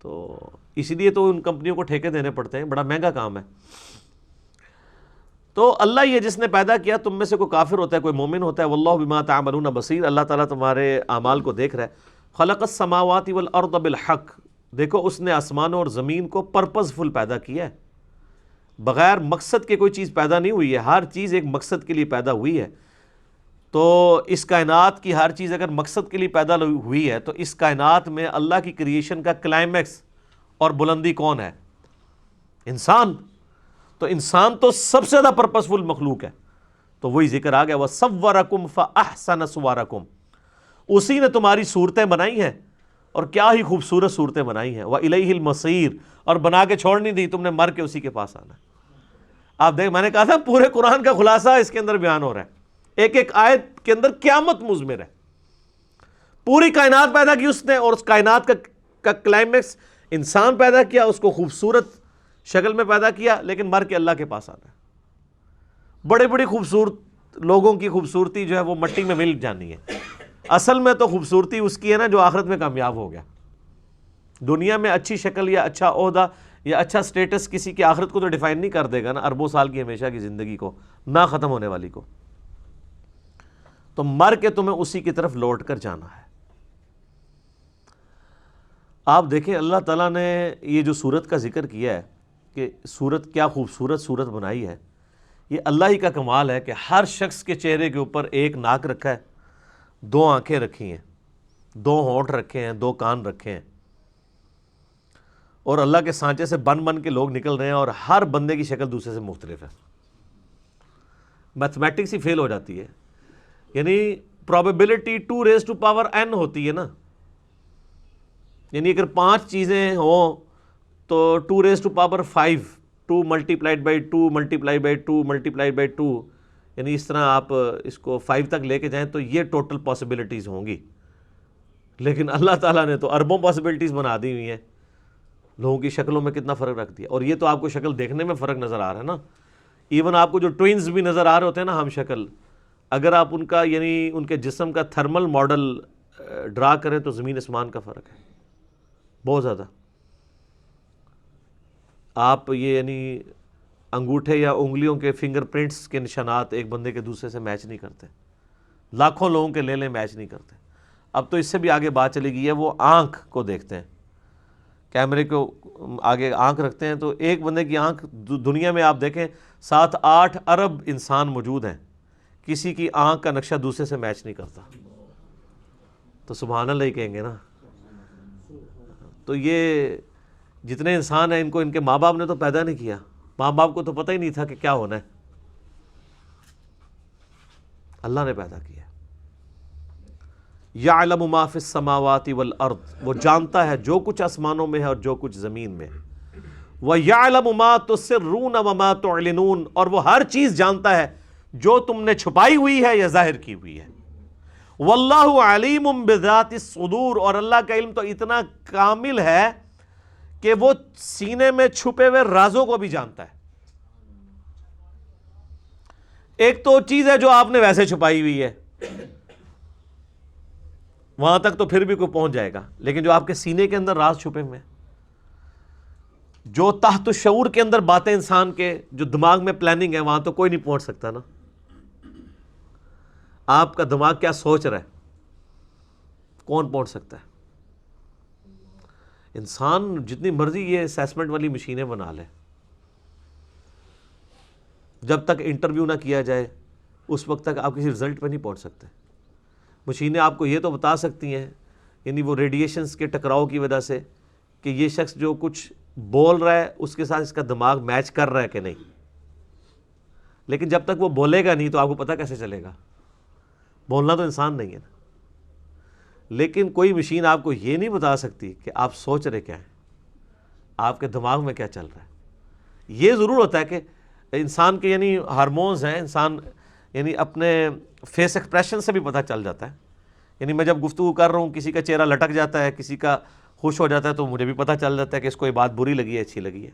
تو اسی لیے تو ان کمپنیوں کو ٹھیکے دینے پڑتے ہیں، بڑا مہنگا کام ہے۔ تو اللہ ہی ہے جس نے پیدا کیا، تم میں سے کوئی کافر ہوتا ہے کوئی مومن ہوتا ہے، واللہ بما تعملون بصیر، اللہ تعالیٰ تمہارے اعمال کو دیکھ رہا ہے۔ خلق السماوات والارض بالحق، دیکھو اس نے آسمانوں اور زمین کو پرپز فل پیدا کیا ہے، بغیر مقصد کے کوئی چیز پیدا نہیں ہوئی ہے، ہر چیز ایک مقصد کے لیے پیدا ہوئی ہے۔ تو اس کائنات کی ہر چیز اگر مقصد کے لیے پیدا ہوئی ہے تو اس کائنات میں اللہ کی کریشن کا کلائمیکس اور بلندی کون ہے؟ انسان۔ تو انسان تو سب سے زیادہ پرپسفل مخلوق ہے، تو وہی ذکر آ گیا وَصَوَّرَكُمْ فَأَحْسَنَ صُوَرَكُمْ، اسی نے تمہاری صورتیں بنائی ہیں اور کیا ہی خوبصورت صورتیں بنائی ہیں، وَإِلَيْهِ الْمَصِيرُ، اور بنا کے چھوڑ نہیں دی، تم نے مر کے اسی کے پاس آنا ہے۔ آپ دیکھ، میں نے کہا تھا پورے قرآن کا خلاصہ اس کے اندر بیان ہو رہا ہے، ایک ایک آیت کے اندر قیامت مضمر ہے۔ پوری کائنات پیدا کی اس نے، اور اس کائنات کا کلائمیکس انسان پیدا کیا، اس کو خوبصورت شکل میں پیدا کیا، لیکن مر کے اللہ کے پاس آنا ہے۔ بڑے بڑی خوبصورت لوگوں کی خوبصورتی جو ہے وہ مٹی میں مل جانی ہے، اصل میں تو خوبصورتی اس کی ہے نا جو آخرت میں کامیاب ہو گیا۔ دنیا میں اچھی شکل یا اچھا عہدہ یا اچھا سٹیٹس کسی کی آخرت کو تو ڈیفائن نہیں کر دے گا نا، اربوں سال کی ہمیشہ کی زندگی کو، نہ ختم ہونے والی کو۔ تو مر کے تمہیں اسی کی طرف لوٹ کر جانا ہے۔ آپ دیکھیں اللہ تعالیٰ نے یہ جو صورت کا ذکر کیا ہے کہ صورت کیا خوبصورت صورت بنائی ہے، یہ اللہ ہی کا کمال ہے کہ ہر شخص کے چہرے کے اوپر ایک ناک رکھا ہے، دو آنکھیں رکھی ہیں، دو ہونٹ رکھے ہیں، دو کان رکھے ہیں، اور اللہ کے سانچے سے بن بن کے لوگ نکل رہے ہیں، اور ہر بندے کی شکل دوسرے سے مختلف ہے۔ میتھمیٹکس ہی فیل ہو جاتی ہے، یعنی پرابیبلٹی 2n ہوتی ہے نا، یعنی اگر 5 چیزیں ہوں تو 2^5، 2 multiplied by 2 multiplied by 2 multiplied by 2، یعنی اس طرح آپ اس کو 5 تک لے کے جائیں تو یہ ٹوٹل پاسبلٹیز ہوں گی۔ لیکن اللہ تعالیٰ نے تو اربوں پاسبلٹیز بنا دی ہوئی ہیں، لوگوں کی شکلوں میں کتنا فرق رکھ دیا، اور یہ تو آپ کو شکل دیکھنے میں فرق نظر آ رہا ہے نا، ایون آپ کو جو ٹوئنز بھی نظر آ رہے ہوتے ہیں نا ہم شکل، اگر آپ ان کا یعنی ان کے جسم کا تھرمل ماڈل ڈرا کریں تو زمین اسمان کا فرق ہے بہت زیادہ۔ آپ یہ یعنی انگوٹھے یا انگلیوں کے فنگر پرنٹس کے نشانات ایک بندے کے دوسرے سے میچ نہیں کرتے، لاکھوں لوگوں کے لے لیں میچ نہیں کرتے۔ اب تو اس سے بھی آگے بات چلی گئی ہے، وہ آنکھ کو دیکھتے ہیں، کیمرے کو آگے آنکھ رکھتے ہیں، تو ایک بندے کی آنکھ، دنیا میں آپ دیکھیں 7-8 ارب انسان موجود ہیں، کسی کی آنکھ کا نقشہ دوسرے سے میچ نہیں کرتا، تو سبحان اللہ ہی کہیں گے نا۔ تو یہ جتنے انسان ہیں ان کو ان کے ماں باپ نے تو پیدا نہیں کیا، ماں باپ کو تو پتہ ہی نہیں تھا کہ کیا ہونا ہے، اللہ نے پیدا کیا۔ یعلم ما فی السماوات والارض، وہ جانتا ہے جو کچھ آسمانوں میں ہے اور جو کچھ زمین میں ہے۔ وَيَعْلَمُ مَا تُسِرُّونَ وَمَا تُعْلِنُونَ، اور وہ ہر چیز جانتا ہے جو تم نے چھپائی ہوئی ہے یا ظاہر کی ہوئی ہے۔ وَاللَّهُ عَلِيمٌ بِذَاتِ الصُّدُورِ، اور اللہ کا علم تو اتنا کامل ہے کہ وہ سینے میں چھپے ہوئے رازوں کو بھی جانتا ہے۔ ایک تو چیز ہے جو آپ نے ویسے چھپائی ہوئی ہے، وہاں تک تو پھر بھی کوئی پہنچ جائے گا، لیکن جو آپ کے سینے کے اندر راز چھپے ہوئے ہیں، جو تحت الشعور کے اندر باتیں انسان کے جو دماغ میں پلاننگ ہے، وہاں تو کوئی نہیں پہنچ سکتا نا۔ آپ کا دماغ کیا سوچ رہا ہے، کون پہنچ سکتا ہے؟ انسان جتنی مرضی یہ اسیسمنٹ والی مشینیں بنا لے، جب تک انٹرویو نہ کیا جائے اس وقت تک آپ کسی رزلٹ پہ نہیں پہنچ سکتے۔ مشینیں آپ کو یہ تو بتا سکتی ہیں، یعنی وہ ریڈیشنز کے ٹکراؤ کی وجہ سے، کہ یہ شخص جو کچھ بول رہا ہے اس کے ساتھ اس کا دماغ میچ کر رہا ہے کہ نہیں، لیکن جب تک وہ بولے گا نہیں تو آپ کو پتہ کیسے چلے گا؟ بولنا تو انسان نہیں ہے نا۔ لیکن کوئی مشین آپ کو یہ نہیں بتا سکتی کہ آپ سوچ رہے کیا ہیں، آپ کے دماغ میں کیا چل رہا ہے۔ یہ ضرور ہوتا ہے کہ انسان کے یعنی ہارمونز ہیں، انسان یعنی اپنے فیس ایکسپریشن سے بھی پتہ چل جاتا ہے۔ یعنی میں جب گفتگو کر رہا ہوں، کسی کا چہرہ لٹک جاتا ہے، کسی کا خوش ہو جاتا ہے، تو مجھے بھی پتہ چل جاتا ہے کہ اس کو یہ بات بری لگی ہے، اچھی لگی ہے۔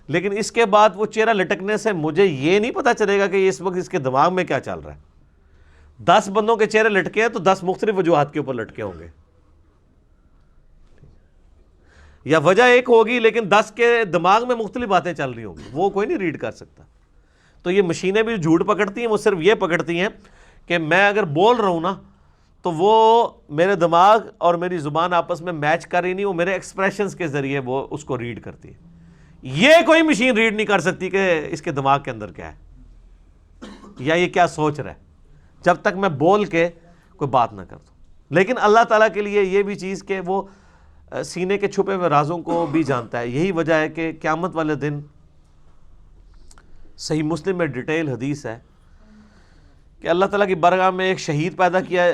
لیکن اس کے بعد وہ چہرہ لٹکنے سے مجھے یہ نہیں پتہ چلے گا کہ اس وقت اس کے دماغ میں کیا چل رہا ہے۔ 10 بندوں کے چہرے لٹکے ہیں تو 10 مختلف وجوہات کے اوپر لٹکے ہوں گے۔ یا وجہ ایک ہوگی لیکن 10 کے دماغ میں مختلف باتیں چل رہی ہوں گی، وہ کوئی نہیں ریڈ کر سکتا۔ تو یہ مشینیں بھی جھوٹ پکڑتی ہیں، وہ صرف یہ پکڑتی ہیں کہ میں اگر بول رہا ہوں نا تو وہ میرے دماغ اور میری زبان آپس میں میچ کر رہی نہیں، وہ میرے ایکسپریشنز کے ذریعے وہ اس کو ریڈ کرتی ہے۔ یہ کوئی مشین ریڈ نہیں کر سکتی کہ اس کے دماغ کے اندر کیا ہے یا یہ کیا سوچ رہا ہے، جب تک میں بول کے کوئی بات نہ کر دوں۔ لیکن اللہ تعالیٰ کے لیے یہ بھی چیز کہ وہ سینے کے چھپے ہوئے رازوں کو بھی جانتا ہے۔ یہی وجہ ہے کہ قیامت والے دن صحیح مسلم میں ڈیٹیل حدیث ہے کہ اللہ تعالیٰ کی بارگاہ میں ایک شہید پیدا کیا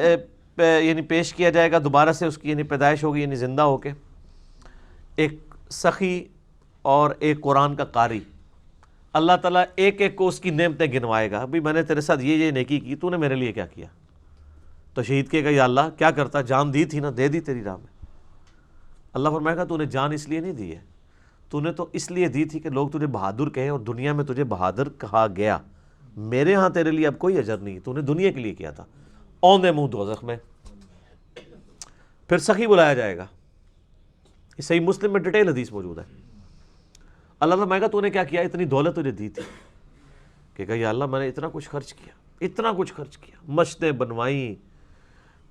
یعنی پیش کیا جائے گا، دوبارہ سے اس کی یعنی پیدائش ہوگی، یعنی زندہ ہو کے، ایک سخی اور ایک قرآن کا قاری۔ اللہ تعالیٰ ایک ایک کو اس کی نعمتیں گنوائے گا، ابھی میں نے تیرے ساتھ یہ نیکی کی، تو نے میرے لیے کیا کیا؟ تو شہید کہے گا یا اللہ کیا کرتا، جان دی تھی نا، دے دی تیری راہ میں۔ اللہ فرمائے گا تو نے جان اس لیے نہیں دی ہے، تو نے تو اس لیے دی تھی کہ لوگ تجھے بہادر کہیں اور دنیا میں تجھے بہادر کہا گیا، میرے ہاں تیرے لیے اب کوئی اجر نہیں، تو نے دنیا کے لیے کیا تھا۔ اوندے منہ دوزخ میں۔ پھر سخی بلایا جائے گا، یہ صحیح مسلم میں ڈیٹیل حدیث موجود ہے۔ اللہ فرمائے گا تو نے کیا کیا، اتنی دولت تجھے دی تھی، کہ یا اللہ میں نے اتنا کچھ خرچ کیا، اتنا کچھ خرچ کیا، مسجدیں بنوائیں،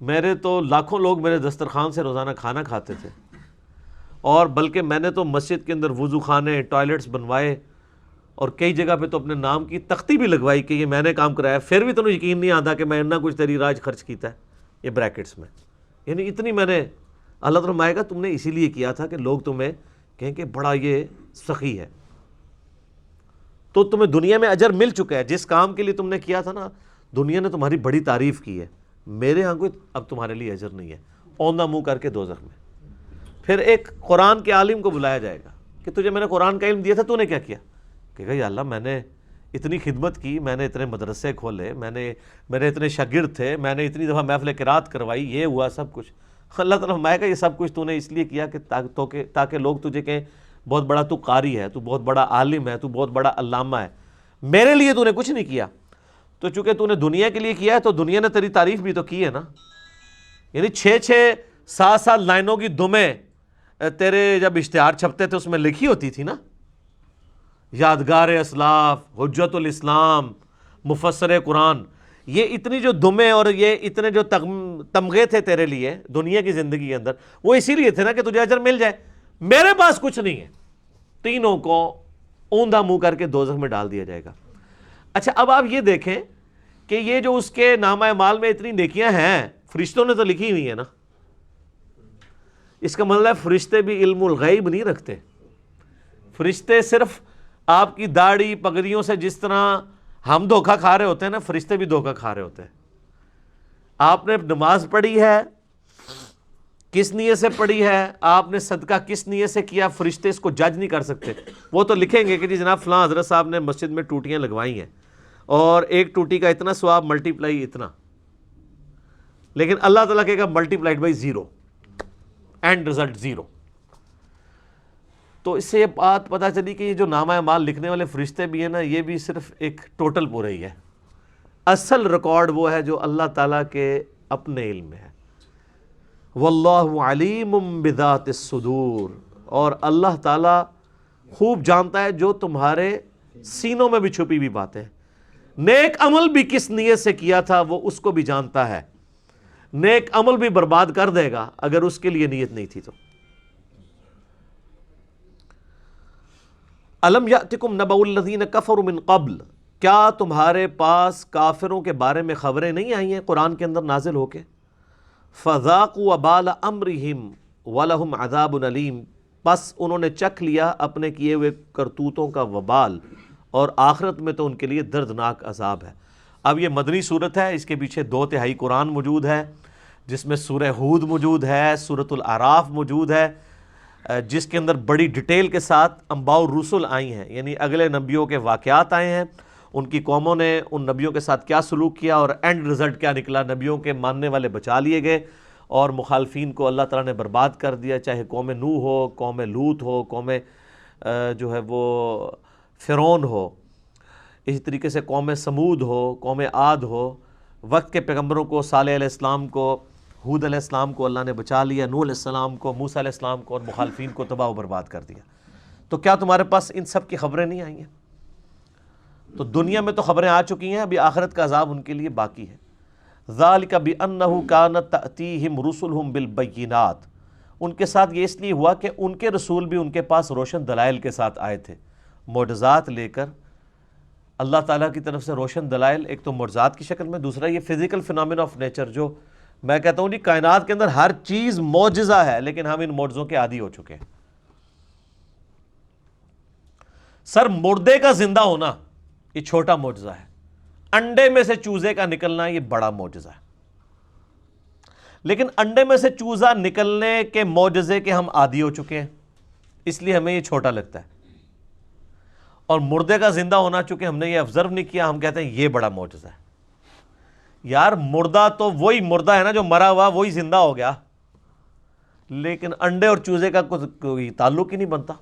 میرے تو لاکھوں لوگ میرے دسترخوان سے روزانہ کھانا کھاتے تھے، اور بلکہ میں نے تو مسجد کے اندر وضو خانے، ٹوائلٹس بنوائے، اور کئی جگہ پہ تو اپنے نام کی تختی بھی لگوائی کہ یہ میں نے کام کرایا، پھر بھی تمہیں یقین نہیں آتا کہ میں اتنا کچھ تیری راج خرچ کیتا ہے، یہ بریکٹس میں، یعنی اتنی میں نے۔ اللہ تعالیٰ فرمائے گا تم نے اسی لیے کیا تھا کہ لوگ تمہیں کہیں کہ بڑا یہ سخی ہے، تو تمہیں دنیا میں اجر مل چکا ہے، جس کام کے لیے تم نے کیا تھا نا، دنیا نے تمہاری بڑی تعریف کی ہے، میرے ہاں کوئی اب تمہارے لیے اجر نہیں ہے، اوندا منہ کر کے دوزخ میں۔ پھر ایک قرآن کے عالم کو بلایا جائے گا کہ تجھے میں نے قرآن کا علم دیا تھا، تو نے کیا کیا؟ کہ یا اللہ میں نے اتنی خدمت کی، میں نے اتنے مدرسے کھولے، میرے اتنے شاگرد تھے، میں نے اتنی دفعہ محفل قرات کروائی، یہ ہوا سب کچھ۔ اللہ تعالیٰ فرمائے گا یہ سب کچھ تو نے اس لیے کیا کہ تاکہ لوگ تجھے کہیں بہت بڑا تو قاری ہے، تو بہت بڑا عالم ہے، تو بہت بڑا علامہ ہے، میرے لیے تو نے کچھ نہیں کیا۔ تو چونکہ تو نے دنیا کے لیے کیا ہے تو دنیا نے تیری تعریف بھی تو کی ہے نا، یعنی 6-7 لائنوں کی دمیں تیرے جب اشتہار چھپتے تھے اس میں لکھی ہوتی تھی نا، یادگار اسلاف، حجت الاسلام، مفسر قرآن، یہ اتنی جو دمیں اور یہ اتنے جو تمغے تھے تیرے لیے دنیا کی زندگی کے اندر، وہ اسی لیے تھے نا کہ تجھے اجر مل جائے۔ میرے پاس کچھ نہیں ہے، تینوں کو اوندا منہ کر کے دوزخ میں ڈال دیا جائے گا۔ اچھا اب آپ یہ دیکھیں کہ یہ جو اس کے نامہ اعمال میں اتنی نیکیاں ہیں، فرشتوں نے تو لکھی ہوئی ہیں نا، اس کا مطلب ہے فرشتے بھی علم الغیب نہیں رکھتے۔ فرشتے صرف آپ کی داڑھی پگڑیوں سے جس طرح ہم دھوکہ کھا رہے ہوتے ہیں نا، فرشتے بھی دھوکہ کھا رہے ہوتے ہیں۔ آپ نے نماز پڑھی ہے کس نیت سے پڑھی ہے، آپ نے صدقہ کس نیت سے کیا، فرشتے اس کو جج نہیں کر سکتے۔ وہ تو لکھیں گے کہ جی جناب فلاں حضرت صاحب نے مسجد میں ٹوٹیاں لگوائی ہیں اور ایک ٹوٹی کا اتنا ثواب ملٹی پلائی اتنا، لیکن اللہ تعالیٰ کہے گا ملٹی پلائڈ بائی 0، اینڈ رزلٹ 0۔ تو اس سے یہ بات پتہ چلی کہ یہ جو نامہ اعمال لکھنے والے فرشتے بھی ہیں نا، یہ بھی صرف ایک ٹوٹل پورا ہی ہے، اصل ریکارڈ وہ ہے جو اللہ تعالیٰ کے اپنے علم میں ہے۔ واللہ علیم بذات الصدور، اور اللہ تعالیٰ خوب جانتا ہے جو تمہارے سینوں میں بھی چھپی ہوئی باتیں۔ نیک عمل بھی کس نیت سے کیا تھا وہ اس کو بھی جانتا ہے، نیک عمل بھی برباد کر دے گا اگر اس کے لیے نیت نہیں تھی تو۔ الم یأتکم نبأ الذین کفروا من قبل، کیا تمہارے پاس کافروں کے بارے میں خبریں نہیں آئی ہیں قرآن کے اندر نازل ہو کے؟ فذاقوا وبال امرہم ولہم عذاب علیم، پس انہوں نے چکھ لیا اپنے کیے ہوئے کرتوتوں کا وبال، اور آخرت میں تو ان کے لیے دردناک عذاب ہے۔ اب یہ مدنی صورت ہے، اس کے پیچھے 2/3 قرآن موجود ہے، جس میں سورہ ہود موجود ہے، سورۃ الاعراف موجود ہے، جس کے اندر بڑی ڈیٹیل کے ساتھ انباء الرسل آئی ہیں، یعنی اگلے نبیوں کے واقعات آئے ہیں، ان کی قوموں نے ان نبیوں کے ساتھ کیا سلوک کیا اور اینڈ رزلٹ کیا نکلا، نبیوں کے ماننے والے بچا لیے گئے اور مخالفین کو اللہ تعالیٰ نے برباد کر دیا، چاہے قوم نوح ہو، قوم لوط ہو، قوم جو ہے وہ فرعون ہو، اسی طریقے سے قوم سمود ہو، قوم عاد ہو، وقت کے پیغمبروں کو، صالح علیہ السلام کو ہود علیہ السلام کو اللہ نے بچا لیا، نوح علیہ السلام کو، موسیٰ علیہ السلام کو، اور مخالفین کو تباہ و برباد کر دیا۔ تو کیا تمہارے پاس ان سب کی خبریں نہیں آئی ہیں؟ تو دنیا میں تو خبریں آ چکی ہیں، ابھی آخرت کا عذاب ان کے لیے باقی ہے۔ ذالک بأنہ کانت تأتیہم رسلہم بالبینات، ان کے ساتھ یہ اس لیے ہوا کہ ان کے رسول بھی ان کے پاس روشن دلائل کے ساتھ آئے تھے، معجزات لے کر۔ اللہ تعالیٰ کی طرف سے روشن دلائل، ایک تو معجزات کی شکل میں، دوسرا یہ فزیکل فینومینا آف نیچر، جو میں کہتا ہوں کائنات کے اندر ہر چیز معجزہ ہے، لیکن ہم ان معجزوں کے عادی ہو چکے ہیں۔ سر، مردے کا زندہ ہونا یہ چھوٹا معجزہ ہے، انڈے میں سے چوزے کا نکلنا یہ بڑا معجزہ ہے۔ لیکن انڈے میں سے چوزہ نکلنے کے معجزے کے ہم عادی ہو چکے ہیں، اس لیے ہمیں یہ چھوٹا لگتا ہے، اور مردے کا زندہ ہونا چونکہ ہم نے یہ آبزرو نہیں کیا، ہم کہتے ہیں یہ بڑا معجزہ ہے۔ یار مردہ تو وہی مردہ ہے نا جو مرا ہوا وہی زندہ ہو گیا، لیکن انڈے اور چوزے کا کوئی تعلق ہی نہیں بنتا۔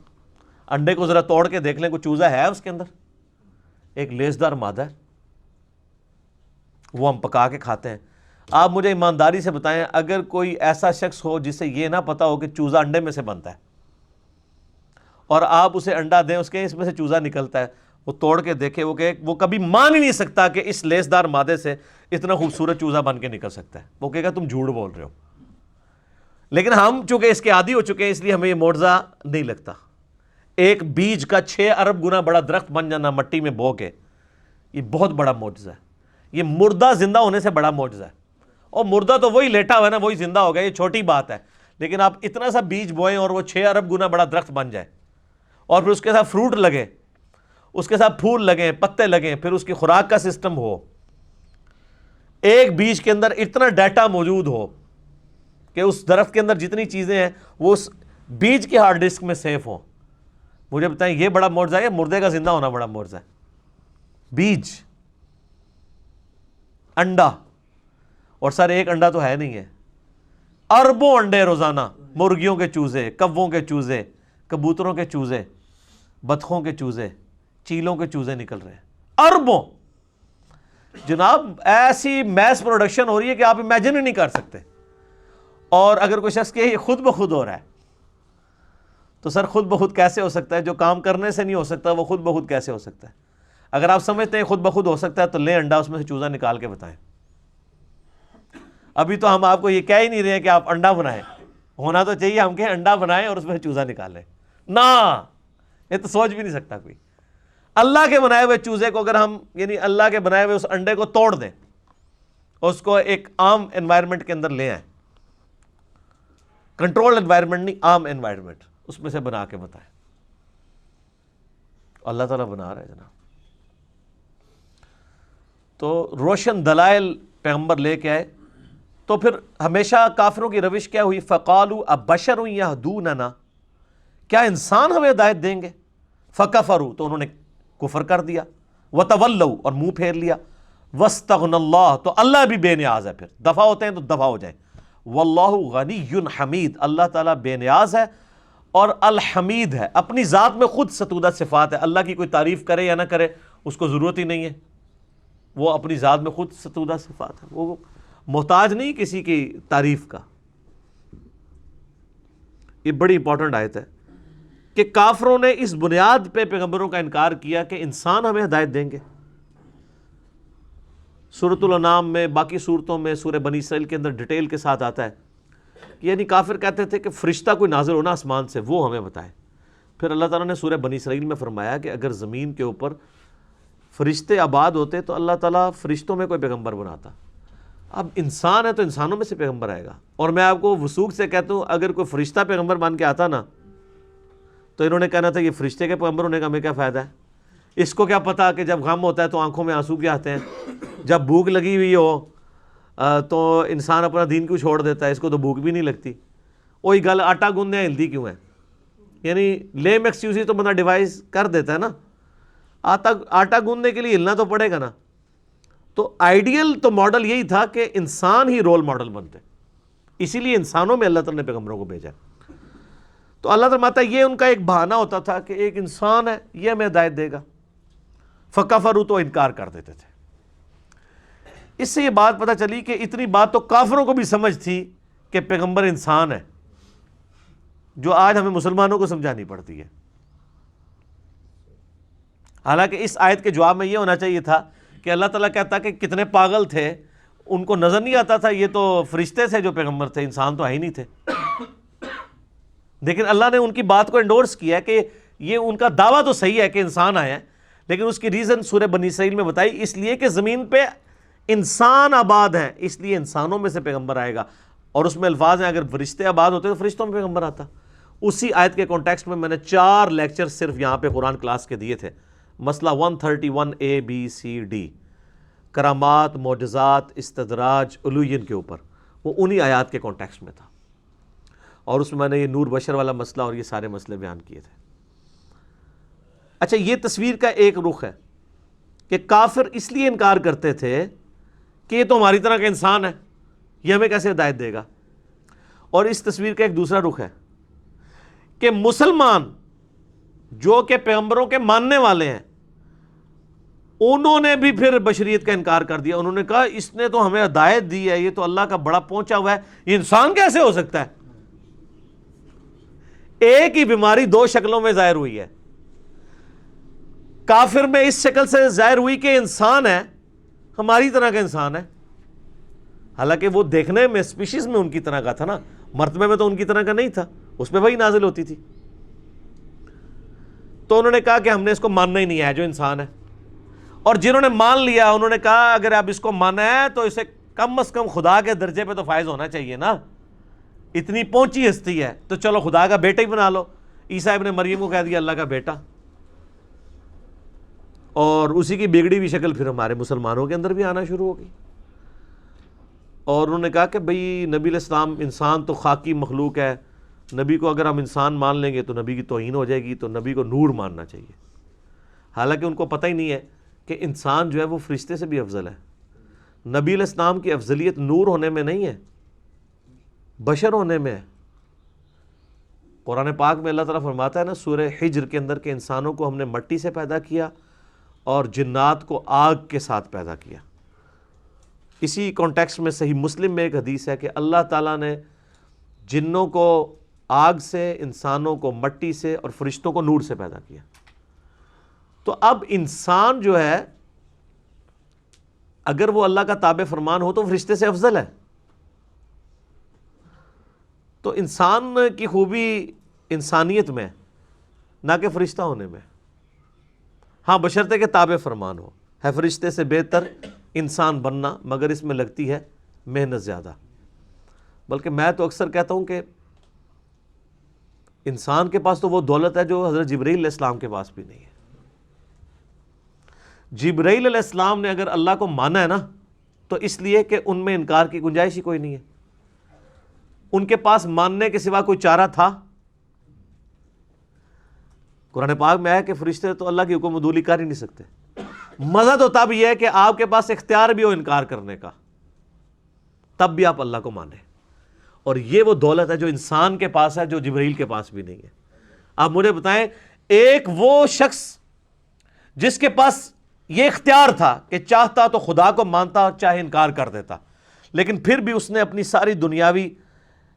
انڈے کو ذرا توڑ کے دیکھ لیں، کوئی چوزہ ہے اس کے اندر؟ ایک لیسدار مادہ ہے، وہ ہم پکا کے کھاتے ہیں۔ آپ مجھے ایمانداری سے بتائیں، اگر کوئی ایسا شخص ہو جسے یہ نہ پتا ہو کہ چوزہ انڈے میں سے بنتا ہے، اور آپ اسے انڈا دیں، اس کے اس میں سے چوزہ نکلتا ہے، وہ توڑ کے دیکھے، وہ کبھی مان ہی نہیں سکتا کہ اس لیسدار مادے سے اتنا خوبصورت چوزہ بن کے نکل سکتا ہے۔ وہ کہے گا تم جھوٹ بول رہے ہو۔ لیکن ہم چونکہ اس کے عادی ہو چکے ہیں، اس لیے ہمیں یہ معجزہ نہیں لگتا۔ ایک بیج کا 6 ارب گنا بڑا درخت بن جانا مٹی میں بو کے، یہ بہت بڑا معجزہ ہے۔ یہ مردہ زندہ ہونے سے بڑا معجزہ ہے۔ اور مردہ تو وہی لیٹا ہوا ہے نا، وہی زندہ ہو گیا، یہ چھوٹی بات ہے۔ لیکن آپ اتنا سا بیج بوئیں اور وہ 6 ارب گنا بڑا درخت بن جائے، اور پھر اس کے ساتھ فروٹ لگے، اس کے ساتھ پھول لگیں، پتے لگیں، پھر اس کی خوراک کا سسٹم ہو، ایک بیج کے اندر اتنا ڈیٹا موجود ہو کہ اس درخت کے اندر جتنی چیزیں ہیں وہ اس بیج کی ہارڈ ڈسک میں سیف ہوں، مجھے بتائیں یہ بڑا معجزہ ہے؟ مردے کا زندہ ہونا بڑا معجزہ ہے؟ بیج، انڈا، اور سر ایک انڈا تو ہے نہیں ہے، اربوں انڈے روزانہ، مرغیوں کے چوزے، کووں کے چوزے، کبوتروں کے چوزے، بطخوں کے چوزے، چیلوں کے چوزے نکل رہے ہیں، اربوں۔ جناب ایسی میس پروڈکشن ہو رہی ہے کہ آپ امیجن ہی نہیں کر سکتے۔ اور اگر کوئی شخص کہ یہ خود بخود ہو رہا ہے، تو سر خود بخود کیسے ہو سکتا ہے؟ جو کام کرنے سے نہیں ہو سکتا وہ خود بخود کیسے ہو سکتا ہے؟ اگر آپ سمجھتے ہیں خود بخود ہو سکتا ہے تو لیں انڈا، اس میں سے چوزہ نکال کے بتائیں۔ ابھی تو ہم آپ کو یہ کہہ ہی نہیں رہے ہیں کہ آپ انڈا بنائیں، ہونا تو چاہیے ہم کہیں انڈا بنائیں اور اس میں سے چوزہ نکالیں، نہ، یہ تو سوچ بھی نہیں سکتا کوئی۔ اللہ کے بنائے ہوئے چوزے کو اگر ہم، یعنی اللہ کے بنائے ہوئے اس انڈے کو توڑ دیں اور اس کو ایک عام انوائرمنٹ کے اندر لے آئیں، کنٹرول انوائرمنٹ نہیں، عام انوائرمنٹ، اس میں سے بنا کے بتائیں۔ اللہ تعالیٰ بنا رہا ہے جناب۔ تو روشن دلائل پیغمبر لے کے آئے، تو پھر ہمیشہ کافروں کی روش کیا ہوئی؟ فَقَالُوا أَبَشَرٌ يَهْدُونَنَا، کیا انسان ہمیں ہدایت دیں گے؟ فَكَفَرُوا، تو انہوں نے کفر کر دیا، وَتَوَلَّوْا، اور منہ پھیر لیا، وَاسْتَغْنَى اللَّهُ، تو اللہ بھی بے نیاز ہے، پھر دفع ہوتے ہیں تو دفع ہو جائیں۔ وَاللَّهُ غَنِيٌّ حَمِيدٌ، اللہ تعالیٰ بے نیاز ہے اور الحمید ہے، اپنی ذات میں خود ستودہ صفات ہے، اللہ کی کوئی تعریف کرے یا نہ کرے اس کو ضرورت ہی نہیں ہے، وہ اپنی ذات میں خود ستودہ صفات ہے، وہ محتاج نہیں کسی کی تعریف کا۔ یہ بڑی امپورٹنٹ آیت ہے کہ کافروں نے اس بنیاد پہ پیغمبروں کا انکار کیا کہ انسان ہمیں ہدایت دیں گے۔ سورۃ الانعام میں، باقی صورتوں میں، سورہ بنی اسرائیل کے اندر ڈیٹیل کے ساتھ آتا ہے، یعنی کافر کہتے تھے کہ فرشتہ کوئی نازل ہونا آسمان سے، وہ ہمیں بتائے۔ پھر اللہ تعالیٰ نے سورہ بنی اسرائیل میں فرمایا کہ اگر زمین کے اوپر فرشتے آباد ہوتے تو اللہ تعالیٰ فرشتوں میں کوئی پیغمبر بناتا۔ اب انسان ہے تو انسانوں میں سے پیغمبر آئے گا، اور میں آپ کو وثوق سے کہتا ہوں اگر کوئی فرشتہ پیغمبر بن کے آتا نا تو انہوں نے کہنا تھا یہ فرشتے کے پیغمبر ہونے کا ہمیں کیا فائدہ ہے؟ اس کو کیا پتا کہ جب غم ہوتا ہے تو آنکھوں میں آنسو کیا آتے ہیں، جب بھوک لگی ہوئی ہو تو انسان اپنا دین کیوں چھوڑ دیتا ہے، اس کو تو بھوک بھی نہیں لگتی۔ وہی گل آٹا گوندنے ہلدی کیوں ہے، یعنی لیم ایکسکیوز ہی تو بندہ ڈیوائز کر دیتا ہے نا، آٹا گوندنے کے لیے ہلنا تو پڑے گا نا۔ تو آئیڈیل تو ماڈل یہی تھا کہ انسان ہی رول ماڈل بنتے، اسی لیے انسانوں میں اللہ تعالیٰ نے پیغمبروں کو بھیجا۔ تو اللہ تعالیٰ فرماتا ہے یہ ان کا ایک بہانہ ہوتا تھا کہ ایک انسان ہے یہ ہمیں ہدایت دے گا، فکفروا، تو انکار کر دیتے تھے۔ اس سے یہ بات پتہ چلی کہ اتنی بات تو کافروں کو بھی سمجھ تھی کہ پیغمبر انسان ہے، جو آج ہمیں مسلمانوں کو سمجھانی پڑتی ہے۔ حالانکہ اس آیت کے جواب میں یہ ہونا چاہیے تھا کہ اللہ تعالیٰ کہتا کہ کتنے پاگل تھے، ان کو نظر نہیں آتا تھا یہ تو فرشتے تھے جو پیغمبر تھے، انسان تو ہے ہی نہیں تھے۔ لیکن اللہ نے ان کی بات کو انڈورس کیا کہ یہ ان کا دعویٰ تو صحیح ہے کہ انسان آیا ہے، لیکن اس کی ریزن سورہ بنی اسرائیل میں بتائی، اس لیے کہ زمین پہ انسان آباد ہیں، اس لیے انسانوں میں سے پیغمبر آئے گا۔ اور اس میں الفاظ ہیں اگر فرشتے آباد ہوتے تو فرشتوں میں پیغمبر آتا۔ اسی آیت کے کانٹیکسٹ میں نے 4 لیکچر صرف یہاں پہ قرآن کلاس کے دیے تھے، مسئلہ 131 ABCD، کرامات، معجزات، استدراج، علوین کے اوپر، وہ انہی آیات کے کانٹیکسٹ میں تھا، اور اس میں نے یہ نور بشر والا مسئلہ اور یہ سارے مسئلے بیان کیے تھے۔ اچھا، یہ تصویر کا ایک رخ ہے کہ کافر اس لیے انکار کرتے تھے کہ یہ تو ہماری طرح کا انسان ہے، یہ ہمیں کیسے ہدایت دے گا۔ اور اس تصویر کا ایک دوسرا رخ ہے کہ مسلمان جو کہ پیغمبروں کے ماننے والے ہیں، انہوں نے بھی پھر بشریت کا انکار کر دیا۔ انہوں نے کہا اس نے تو ہمیں ہدایت دی ہے، یہ تو اللہ کا بڑا پہنچا ہوا ہے، یہ انسان کیسے ہو سکتا ہے؟ ایک ہی بیماری 2 شکلوں میں ظاہر ہوئی ہے۔ کافر میں اس شکل سے ظاہر ہوئی کہ انسان ہے، ہماری طرح کا انسان ہے، حالانکہ وہ دیکھنے میں اسپیشیز میں ان کی طرح کا تھا نا، مرتبے میں تو ان کی طرح کا نہیں تھا، اس پہ وہی نازل ہوتی تھی۔ تو انہوں نے کہا کہ ہم نے اس کو ماننا ہی نہیں ہے جو انسان ہے، اور جنہوں نے مان لیا انہوں نے کہا اگر آپ اس کو مانا ہے تو اسے کم از کم خدا کے درجے پہ تو فائز ہونا چاہیے نا، اتنی پہنچی ہستی ہے تو چلو خدا کا بیٹا ہی بنا لو۔ عیسیٰ ابن مریم کو کہہ دیا اللہ کا بیٹا، اور اسی کی بگڑی ہوئی شکل پھر ہمارے مسلمانوں کے اندر بھی آنا شروع ہو گئی۔ اور انہوں نے کہا کہ بھئی نبی علیہ السلام انسان تو خاکی مخلوق ہے، نبی کو اگر ہم انسان مان لیں گے تو نبی کی توہین ہو جائے گی، تو نبی کو نور ماننا چاہیے۔ حالانکہ ان کو پتہ ہی نہیں ہے کہ انسان جو ہے وہ فرشتے سے بھی افضل ہے۔ نبی علیہ السلام کی افضلیت نور ہونے میں نہیں ہے، بشر ہونے میں ہے۔ قرآن پاک میں اللہ تعالیٰ فرماتا ہے نا سورہ حجر کے اندر کہ انسانوں کو ہم نے مٹی سے پیدا کیا اور جنات کو آگ کے ساتھ پیدا کیا۔ اسی کانٹیکسٹ میں صحیح مسلم میں ایک حدیث ہے کہ اللہ تعالیٰ نے جنوں کو آگ سے، انسانوں کو مٹی سے، اور فرشتوں کو نور سے پیدا کیا۔ تو اب انسان جو ہے اگر وہ اللہ کا تابع فرمان ہو تو فرشتے سے افضل ہے۔ تو انسان کی خوبی انسانیت میں نہ کہ فرشتہ ہونے میں، ہاں بشرطے کہ تابع فرمان ہو۔ ہے فرشتے سے بہتر انسان بننا، مگر اس میں لگتی ہے محنت زیادہ۔ بلکہ میں تو اکثر کہتا ہوں کہ انسان کے پاس تو وہ دولت ہے جو حضرت جبرائیل علیہ السلام کے پاس بھی نہیں ہے۔ جبرائیل علیہ السلام نے اگر اللہ کو مانا ہے نا تو اس لیے کہ ان میں انکار کی گنجائش ہی کوئی نہیں ہے، ان کے پاس ماننے کے سوا کوئی چارہ تھا؟ قرآن پاک میں ہے کہ فرشتے تو اللہ کی حکم عدولی کر ہی نہیں سکتے۔ مزہ تو تب یہ ہے کہ آپ کے پاس اختیار بھی ہو انکار کرنے کا، تب بھی آپ اللہ کو مانیں، اور یہ وہ دولت ہے جو انسان کے پاس ہے جو جبرائیل کے پاس بھی نہیں ہے۔ آپ مجھے بتائیں ایک وہ شخص جس کے پاس یہ اختیار تھا کہ چاہتا تو خدا کو مانتا، چاہے انکار کر دیتا، لیکن پھر بھی اس نے اپنی ساری دنیاوی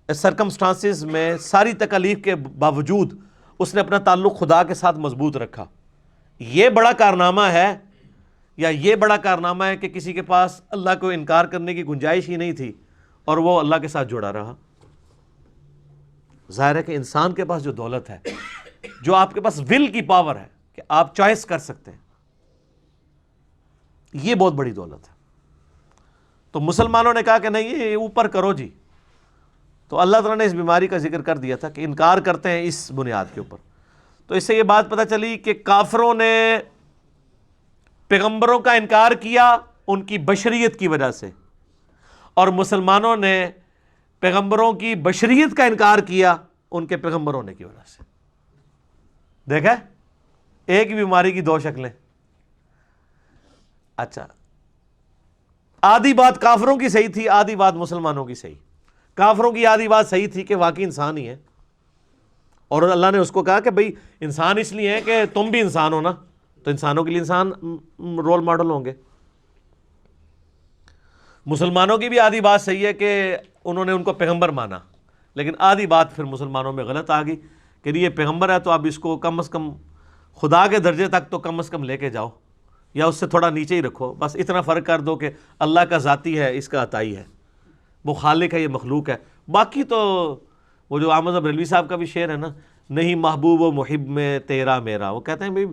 سرکمسٹانسز میں، ساری تکالیف کے باوجود اس نے اپنا تعلق خدا کے ساتھ مضبوط رکھا۔ یہ بڑا کارنامہ ہے، یا یہ بڑا کارنامہ ہے کہ کسی کے پاس اللہ کو انکار کرنے کی گنجائش ہی نہیں تھی اور وہ اللہ کے ساتھ جڑا رہا۔ ظاہر ہے کہ انسان کے پاس جو دولت ہے، جو آپ کے پاس ول کی پاور ہے کہ آپ چوائس کر سکتے ہیں، یہ بہت بڑی دولت ہے۔ تو مسلمانوں نے کہا کہ نہیں یہ اوپر کرو جی، تو اللہ تعالیٰ نے اس بیماری کا ذکر کر دیا تھا کہ انکار کرتے ہیں اس بنیاد کے اوپر۔ تو اس سے یہ بات پتہ چلی کہ کافروں نے پیغمبروں کا انکار کیا ان کی بشریت کی وجہ سے، اور مسلمانوں نے پیغمبروں کی بشریت کا انکار کیا ان کے پیغمبر ہونے کی وجہ سے۔ دیکھا ایک ہی بیماری کی 2 شکلیں۔ اچھا، آدھی بات کافروں کی صحیح تھی، آدھی بات مسلمانوں کی صحیح۔ کافروں کی آدھی بات صحیح تھی کہ واقعی انسان ہی ہے، اور اللہ نے اس کو کہا کہ بھئی انسان اس لیے ہے کہ تم بھی انسان ہو نا، تو انسانوں کے لیے انسان رول ماڈل ہوں گے۔ مسلمانوں کی بھی آدھی بات صحیح ہے کہ انہوں نے ان کو پیغمبر مانا، لیکن آدھی بات پھر مسلمانوں میں غلط آ گئی کہ یہ پیغمبر ہے تو اب اس کو کم از کم خدا کے درجے تک تو کم از کم لے کے جاؤ، یا اس سے تھوڑا نیچے ہی رکھو، بس اتنا فرق کر دو کہ اللہ کا ذاتی ہے، اس کا عطائی ہے، وہ خالق ہے، یہ مخلوق ہے۔ باقی تو وہ جو احمد بریلوی صاحب کا بھی شعر ہے نا، نہیں محبوب و محب میں تیرا میرا، وہ کہتے ہیں بھائی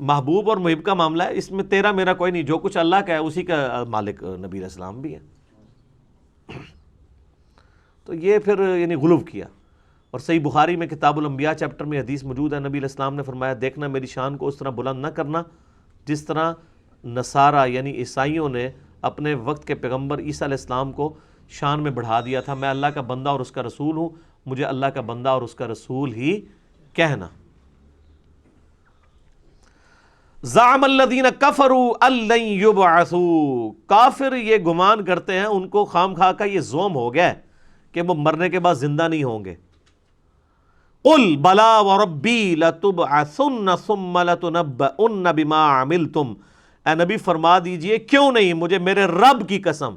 محبوب اور محب کا معاملہ ہے، اس میں تیرا میرا کوئی نہیں، جو کچھ اللہ کا ہے اسی کا مالک نبی علیہ السلام بھی ہے۔ تو یہ پھر یعنی غلو کیا۔ اور صحیح بخاری میں کتاب الانبیاء چیپٹر میں حدیث موجود ہے، نبی علیہ السلام نے فرمایا دیکھنا میری شان کو اس طرح بلند نہ کرنا جس طرح نصارہ یعنی عیسائیوں نے اپنے وقت کے پیغمبر عیسیٰ علیہ السلام کو شان میں بڑھا دیا تھا۔ میں اللہ کا بندہ اور اس کا رسول ہوں، مجھے اللہ کا بندہ اور اس کا رسول ہی کہنا۔ زعم الذین کفروا ان لن یبعثوا، کافر یہ گمان کرتے ہیں، ان کو خام خواہ کا یہ زوم ہو گیا ہے کہ وہ مرنے کے بعد زندہ نہیں ہوں گے۔ قل بلا وربی لتبعثن ثم لتنبؤن بما عملتم، اے نبی فرما دیجئے کیوں نہیں، مجھے میرے رب کی قسم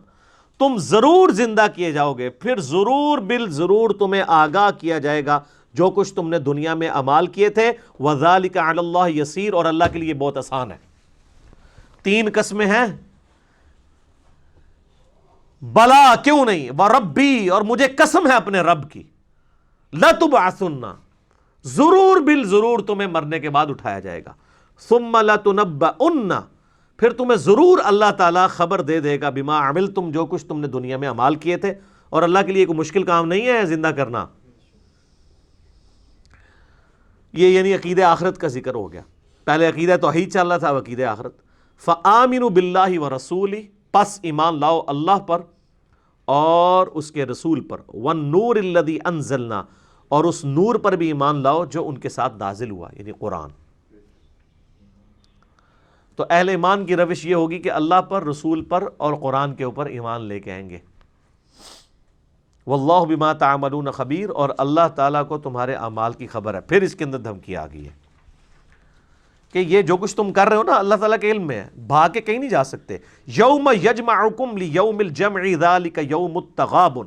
تم ضرور زندہ کیے جاؤ گے، پھر ضرور بالضرور تمہیں آگاہ کیا جائے گا جو کچھ تم نے دنیا میں اعمال کیے تھے۔ وَذَلِكَ عَلَى اللَّهِ يَسِيرٌ، اور اللہ کے لیے بہت آسان ہے۔ 3 قسمیں ہیں، بلا کیوں نہیں، وَرَبِّي، اور مجھے قسم ہے اپنے رب کی، لَتُبْعَثُنَّ، ضرور بالضرور تمہیں مرنے کے بعد اٹھایا جائے گا، ثُمَّ لَتُنَبَّؤُنَّ، پھر تمہیں ضرور اللہ تعالیٰ خبر دے دے گا، بما عملتم، جو کچھ تم نے دنیا میں اعمال کیے تھے۔ اور اللہ کے لیے کوئی مشکل کام نہیں ہے زندہ کرنا۔ یہ یعنی عقیدہ آخرت کا ذکر ہو گیا، پہلے عقیدہ توحید چل رہا تھا، اب عقیدہ آخرت۔ فآمنوا باللہ ورسولہ، پس ایمان لاؤ اللہ پر اور اس کے رسول پر، والنور الذی انزلنا، اور اس نور پر بھی ایمان لاؤ جو ان کے ساتھ نازل ہوا، یعنی قرآن۔ تو اہل ایمان کی روش یہ ہوگی کہ اللہ پر، رسول پر اور قرآن کے اوپر ایمان لے کے آئیں گے۔ واللہ بما تعملون خبیر، اور اللہ تعالیٰ کو تمہارے اعمال کی خبر ہے۔ پھر اس کے اندر دھمکی آ گئی ہے کہ یہ جو کچھ تم کر رہے ہو نا اللہ تعالیٰ کے علم میں ہے، بھاگ کے کہیں نہیں جا سکتے۔ یوم یجمعکم لیوم الجمع ذالک یوم التغابن،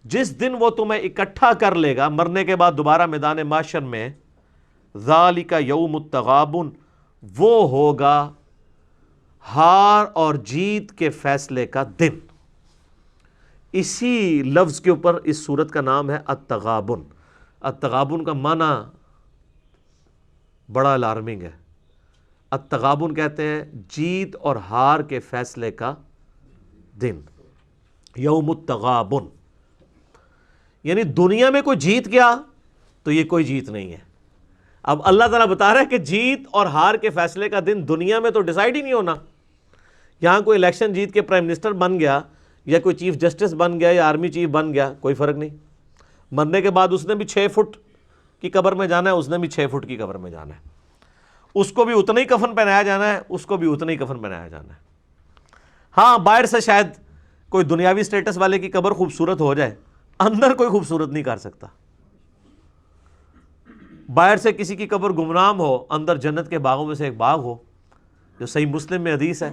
جس دن وہ تمہیں اکٹھا کر لے گا مرنے کے بعد دوبارہ میدان محشر میں، ذالک یوم التغابن، وہ ہوگا ہار اور جیت کے فیصلے کا دن۔ اسی لفظ کے اوپر اس سورت کا نام ہے التغابن۔ التغابن کا معنی بڑا الارمنگ ہے۔ التغابن کہتے ہیں جیت اور ہار کے فیصلے کا دن، یوم التغابن، یعنی دنیا میں کوئی جیت گیا تو یہ کوئی جیت نہیں ہے۔ اب اللہ تعالیٰ بتا رہا ہے کہ جیت اور ہار کے فیصلے کا دن دنیا میں تو ڈیسائیڈ ہی نہیں ہونا۔ یہاں کوئی الیکشن جیت کے پرائم منسٹر بن گیا یا کوئی چیف جسٹس بن گیا یا آرمی چیف بن گیا، کوئی فرق نہیں۔ مرنے کے بعد اس نے بھی 6 فٹ کی قبر میں جانا ہے، اس نے بھی 6 فٹ کی قبر میں جانا ہے، اس کو بھی اتنا ہی کفن پہنایا جانا ہے، اس کو بھی اتنا ہی کفن پہنایا جانا ہے۔ ہاں باہر سے شاید کوئی دنیاوی سٹیٹس والے کی قبر خوبصورت ہو جائے، اندر کوئی خوبصورت نہیں کر سکتا۔ باہر سے کسی کی قبر گمنام ہو، اندر جنت کے باغوں میں سے ایک باغ ہو، جو صحیح مسلم میں حدیث ہے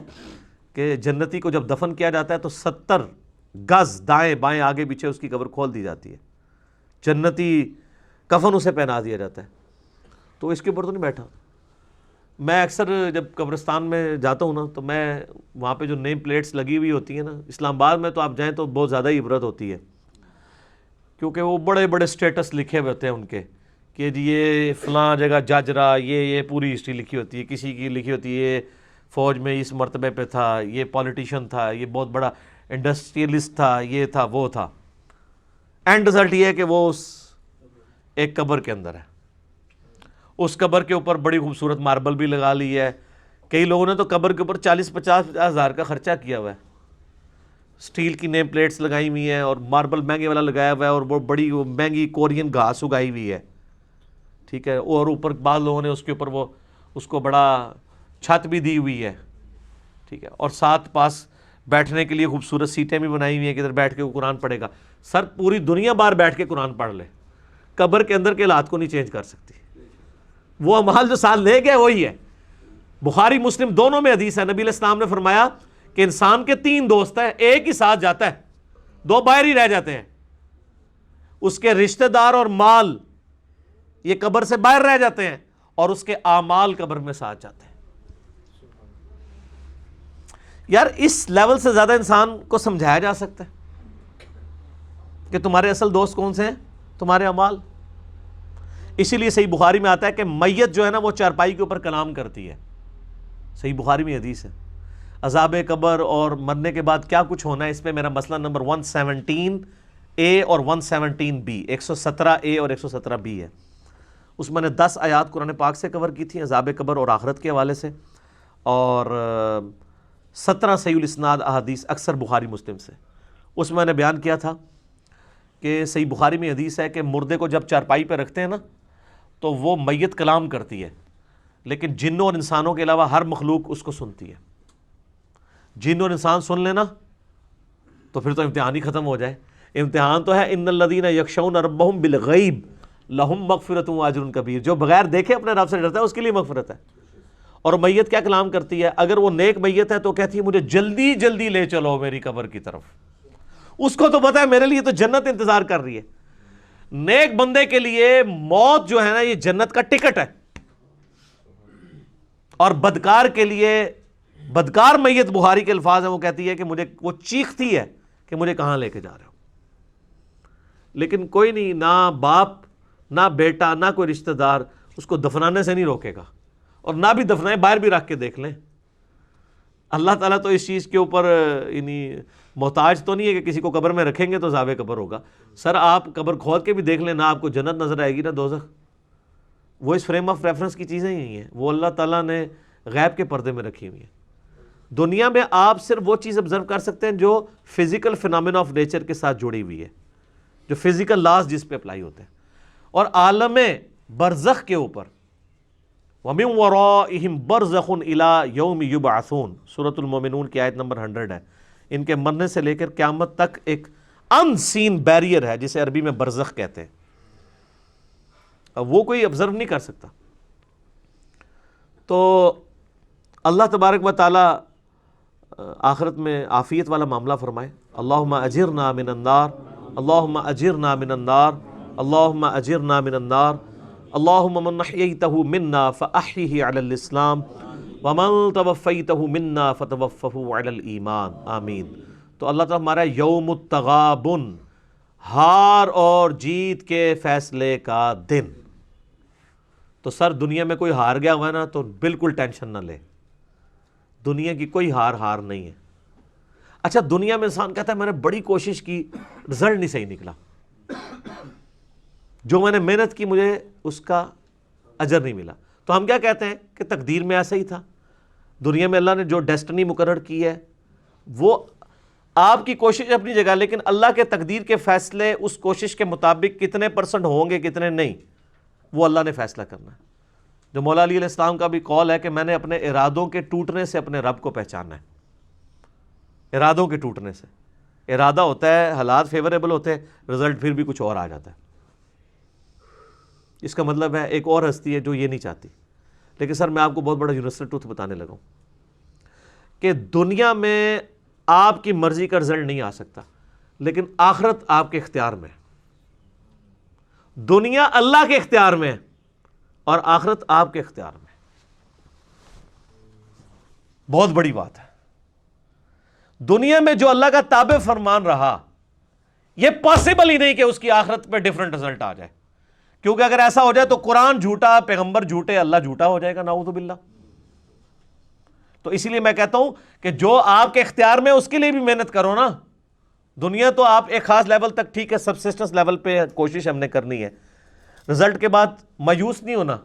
کہ جنتی کو جب دفن کیا جاتا ہے تو 70 گز دائیں بائیں آگے پیچھے اس کی قبر کھول دی جاتی ہے، جنتی کفن اسے پہنا دیا جاتا ہے۔ تو اس کے اوپر تو نہیں بیٹھا۔ میں اکثر جب قبرستان میں جاتا ہوں نا تو میں وہاں پہ جو نیم پلیٹس لگی ہوئی ہوتی ہیں نا، اسلام آباد میں تو آپ جائیں تو بہت زیادہ ہی عبرت ہوتی ہے، کیونکہ وہ بڑے بڑے سٹیٹس لکھے ہوئے ہوتے ہیں ان کے کہ جی یہ فلاں جگہ جج رہا، یہ پوری ہسٹری لکھی ہوتی ہے، کسی کی لکھی ہوتی ہے یہ فوج میں اس مرتبے پہ تھا، یہ پولیٹیشین تھا، یہ بہت بڑا انڈسٹریلسٹ تھا، یہ تھا وہ تھا۔ اینڈ رزلٹ یہ ہے کہ وہ اس ایک قبر کے اندر ہے، اس قبر کے اوپر بڑی خوبصورت ماربل بھی لگا لی ہے۔ کئی لوگوں نے تو قبر کے اوپر 40-50 ہزار کا خرچہ کیا ہوا ہے، سٹیل کی نیم پلیٹس لگائی ہوئی ہیں اور ماربل مہنگے والا لگایا ہوا ہے، اور وہ بڑی مہنگی کورین گھاس اگائی ہوئی ہے، ٹھیک ہے، اور اوپر بعض لوگوں نے اس کے اوپر وہ اس کو بڑا چھت بھی دی ہوئی ہے، ٹھیک ہے، اور ساتھ پاس بیٹھنے کے لیے خوبصورت سیٹیں بھی بنائی ہوئی ہیں کہ ادھر بیٹھ کے وہ قرآن پڑھے گا۔ سر پوری دنیا باہر بیٹھ کے قرآن پڑھ لے، قبر کے اندر کے حالات کو نہیں چینج کر سکتی۔ وہ امال جو سال لے گئے وہی ہے۔ بخاری مسلم دونوں میں حدیث ہے، نبی علیہ السلام نے فرمایا کہ انسان کے 3 دوست ہیں، ایک ہی ساتھ جاتا ہے، 2 باہر ہی رہ جاتے ہیں، اس کے رشتہ دار اور مال یہ قبر سے باہر رہ جاتے ہیں، اور اس کے اعمال قبر میں ساتھ جاتے ہیں۔ یار اس لیول سے زیادہ انسان کو سمجھایا جا سکتا ہے کہ تمہارے اصل دوست کون سے ہیں؟ تمہارے اعمال۔ اسی لیے صحیح بخاری میں آتا ہے کہ میت جو ہے نا وہ چارپائی کے اوپر کلام کرتی ہے، صحیح بخاری میں حدیث ہے۔ عذاب قبر اور مرنے کے بعد کیا کچھ ہونا ہے، اس پہ میرا مسئلہ نمبر 117A اور 117B، 117A اور 117B ہے۔ اس میں نے 10 آیات قرآن پاک سے کور کی تھیں عذاب قبر اور آخرت کے حوالے سے، اور 17 صحیح الاسناد احادیث اکثر بخاری مسلم سے۔ اس میں نے بیان کیا تھا کہ صحیح بخاری میں حدیث ہے کہ مردے کو جب چارپائی پہ رکھتے ہیں نا تو وہ میت کلام کرتی ہے، لیکن جنوں اور انسانوں کے علاوہ ہر مخلوق اس کو سنتی ہے۔ جن اور انسان سن لینا تو پھر تو امتحان ہی ختم ہو جائے۔ امتحان تو ہے ان الذین یخشون ربہم بالغیب لہم مغفرۃ واجر کبیر، جو بغیر دیکھے اپنے رب سے ڈرتا ہے اس کے لیے مغفرت ہے۔ اور میت کیا کلام کرتی ہے؟ اگر وہ نیک میت ہے تو کہتی ہے مجھے جلدی جلدی لے چلو میری قبر کی طرف، اس کو تو پتا ہے میرے لیے تو جنت انتظار کر رہی ہے۔ نیک بندے کے لیے موت جو ہے نا یہ جنت کا ٹکٹ ہے، اور بدکار کے لیے، بدکار میت بخاری کے الفاظ ہیں، وہ کہتی ہے کہ مجھے، وہ چیختی ہے کہ مجھے کہاں لے کے جا رہے ہو۔ لیکن کوئی نہیں، نہ باپ نہ بیٹا نہ کوئی رشتہ دار اس کو دفنانے سے نہیں روکے گا، اور نہ بھی دفنائے، باہر بھی رکھ کے دیکھ لیں۔ اللہ تعالیٰ تو اس چیز کے اوپر یعنی محتاج تو نہیں ہے کہ کسی کو قبر میں رکھیں گے تو عذاب قبر ہوگا۔ سر آپ قبر کھول کے بھی دیکھ لیں، نہ آپ کو جنت نظر آئے گی نہ دوزخ۔ وہ اس فریم آف ریفرنس کی چیزیں ہی ہیں، وہ اللہ تعالیٰ نے غیب کے پردے میں رکھی ہوئی ہیں۔ دنیا میں آپ صرف وہ چیز آبزرو کر سکتے ہیں جو فزیکل فینامنا آف نیچر کے ساتھ جڑی ہوئی ہے، جو فزیکل لاز جس پہ اپلائی ہوتے ہیں۔ اور عالم برزخ کے اوپر وَمِن وَرَائِهِمْ بَرْزَخٌ إِلَىٰ يَوْمِ يُبْعَثُونَ، سورۃ المومنون کی آیت نمبر 100 ہے۔ ان کے مرنے سے لے کر قیامت تک ایک ان سین بیریئر ہے جسے عربی میں برزخ کہتے ہیں، اب وہ کوئی آبزرو نہیں کر سکتا۔ تو اللہ تبارک و تعالی آخرت میں عافیت والا معاملہ فرمائے۔ اللہم اجرنا من النار، اللہم اجرنا من النار، اللہم اجرنا من النار، اللہم من احییتہ منا فاحیہ علی الاسلام ومن توفیتہ منا فتوفہ علی الایمان، آمین۔ تو اللہ تعالیٰ ہمارا یوم التغابن، ہار اور جیت کے فیصلے کا دن۔ تو سر دنیا میں کوئی ہار گیا ہوا ہے نا تو بالکل ٹینشن نہ لے، دنیا کی کوئی ہار نہیں ہے۔ اچھا دنیا میں انسان کہتا ہے میں نے بڑی کوشش کی، رزلٹ نہیں صحیح نکلا، جو میں نے محنت کی مجھے اس کا اجر نہیں ملا، تو ہم کیا کہتے ہیں کہ تقدیر میں ایسا ہی تھا۔ دنیا میں اللہ نے جو ڈیسٹنی مقرر کی ہے وہ آپ کی کوشش اپنی جگہ، لیکن اللہ کے تقدیر کے فیصلے اس کوشش کے مطابق کتنے % ہوں گے کتنے نہیں، وہ اللہ نے فیصلہ کرنا ہے۔ جو مولا علی علیہ السلام کا بھی قول ہے کہ میں نے اپنے ارادوں کے ٹوٹنے سے اپنے رب کو پہچانا ہے۔ ارادوں کے ٹوٹنے سے، ارادہ ہوتا ہے حالات فیوریبل ہوتے ہیں، رزلٹ پھر بھی کچھ اور آ جاتا ہے۔ اس کا مطلب ہے ایک اور ہستی ہے جو یہ نہیں چاہتی۔ لیکن سر میں آپ کو بہت بڑا یونیورسل ٹروتھ بتانے لگا ہوں کہ دنیا میں آپ کی مرضی کا رزلٹ نہیں آ سکتا، لیکن آخرت آپ کے اختیار میں ہے۔ دنیا اللہ کے اختیار میں ہے اور آخرت آپ کے اختیار میں ہے۔ بہت بڑی بات ہے۔ دنیا میں جو اللہ کا تابع فرمان رہا، یہ پاسبل ہی نہیں کہ اس کی آخرت پہ ڈیفرنٹ رزلٹ آ جائے، کیونکہ اگر ایسا ہو جائے تو قرآن جھوٹا، پیغمبر جھوٹے، اللہ جھوٹا ہو جائے گا، نعوذ باللہ۔ تو اسی لیے میں کہتا ہوں کہ جو آپ کے اختیار میں اس کے لیے بھی محنت کرو نا۔ دنیا تو آپ ایک خاص لیول تک ٹھیک ہے، سبسسٹنس لیول پہ کوشش ہم نے کرنی ہے، رزلٹ کے بعد مایوس نہیں ہونا۔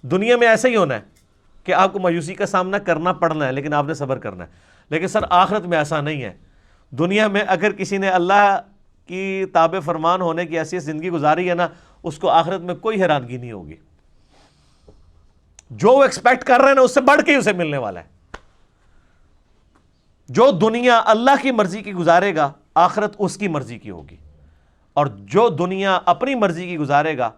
دنیا میں ایسا ہی ہونا ہے کہ آپ کو مایوسی کا سامنا کرنا پڑنا ہے، لیکن آپ نے صبر کرنا ہے۔ لیکن سر آخرت میں ایسا نہیں ہے۔ دنیا میں اگر کسی نے اللہ کی تابع فرمان ہونے کی ایسی زندگی گزاری ہے نا، اس کو آخرت میں کوئی حیرانگی نہیں ہوگی۔ جو وہ ایکسپیکٹ کر رہے ہیں نا اس سے بڑھ کے ہی اسے ملنے والا ہے۔ جو دنیا اللہ کی مرضی کی گزارے گا، آخرت اس کی مرضی کی ہوگی، اور جو دنیا اپنی مرضی کی گزارے گا